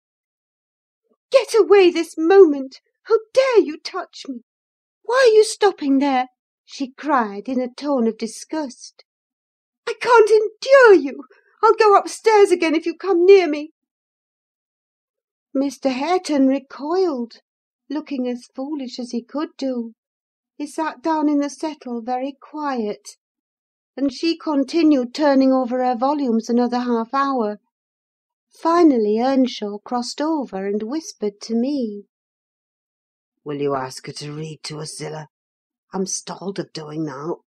S3: "Get away this moment! How dare you touch me? "Why are you stopping there?" she cried, in a tone of disgust. "I can't endure you! I'll go upstairs again if you come near me." Mr. Hareton recoiled, looking as foolish as he could do. He sat down in the settle very quiet, and she continued turning over her volumes another half hour. Finally Earnshaw crossed over and whispered to me.
S4: "Will you ask her to read to us, Zillah? I'm stalled of doing now,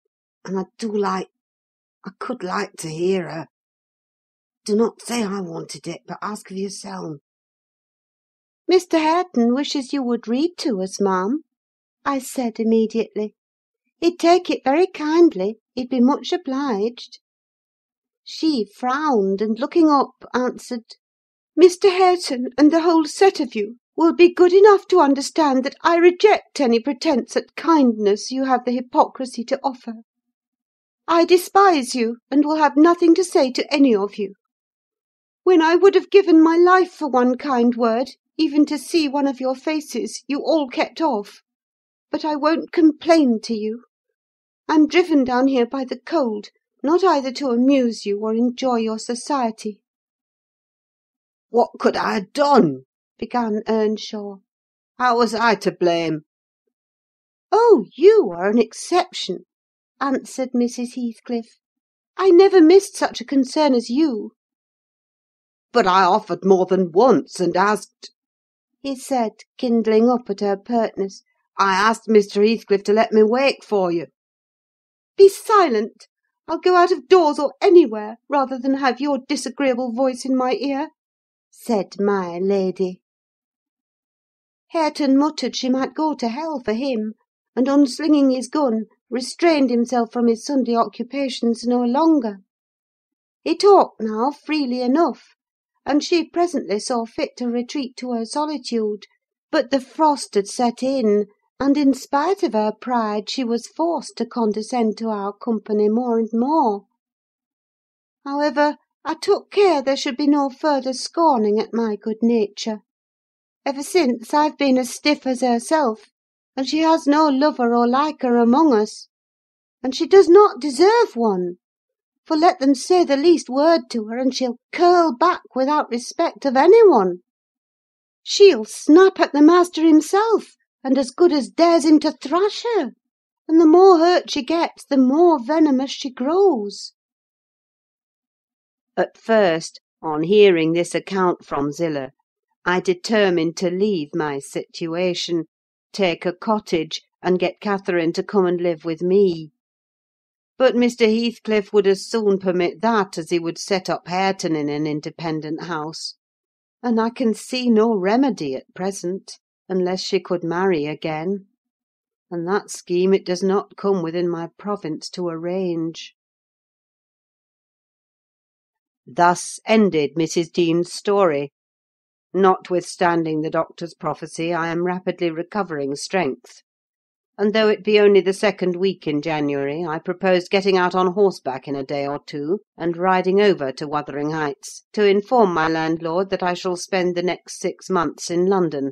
S4: and I could like to hear her. Do not say I wanted it, but ask of yourself."
S3: "Mr. Hareton wishes you would read to us, ma'am," I said immediately. "He'd take it very kindly; he'd be much obliged." She frowned, and looking up, answered, "Mr. Hareton, and the whole set of you, will be good enough to understand that I reject any pretence at kindness you have the hypocrisy to offer. I despise you, and will have nothing to say to any of you. When I would have given my life for one kind word, even to see one of your faces, you all kept off. But I won't complain to you. I'm driven down here by the cold, not either to amuse you or enjoy your society."
S4: "What could I have done?"
S3: began Earnshaw.
S4: "How was I to blame?"
S3: "Oh, you are an exception," answered Mrs. Heathcliff. "I never missed such a concern as you."
S4: "But I offered more than once, and asked,"
S3: he said, kindling up at her pertness.
S4: "I asked Mr. Heathcliff to let me wake for you."
S3: "Be silent! I'll go out of doors or anywhere, rather than have your disagreeable voice in my ear," said my lady. Hareton muttered she might go to hell for him, and, unslinging his gun, restrained himself from his Sunday occupations no longer. He talked now freely enough, and she presently saw fit to retreat to her solitude; but the frost had set in, and, in spite of her pride, she was forced to condescend to our company more and more. However, I took care there should be no further scorning at my good nature. Ever since, I've been as stiff as herself, and she has no lover or liker among us. And she does not deserve one; for let them say the least word to her, and she'll curl back without respect of any one. She'll snap at the master himself, and as good as dares him to thrash her; and the more hurt she gets, the more venomous she grows." At first, on hearing this account from Zillah, I determined to leave my situation, take a cottage, and get Catherine to come and live with me. But Mr. Heathcliff would as soon permit that as he would set up Hareton in an independent house; and I can see no remedy at present, unless she could marry again; and that scheme it does not come within my province to arrange. Thus ended Mrs. Dean's story. Notwithstanding the doctor's prophecy, I am rapidly recovering strength; and though it be only the second week in January, I propose getting out on horseback in a day or two, and riding over to Wuthering Heights, to inform my landlord that I shall spend the next 6 months in London;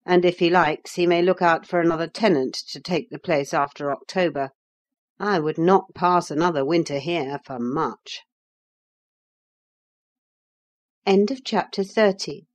S3: and if he likes, he may look out for another tenant to take the place after October. I would not pass another winter here for much. Chapter 30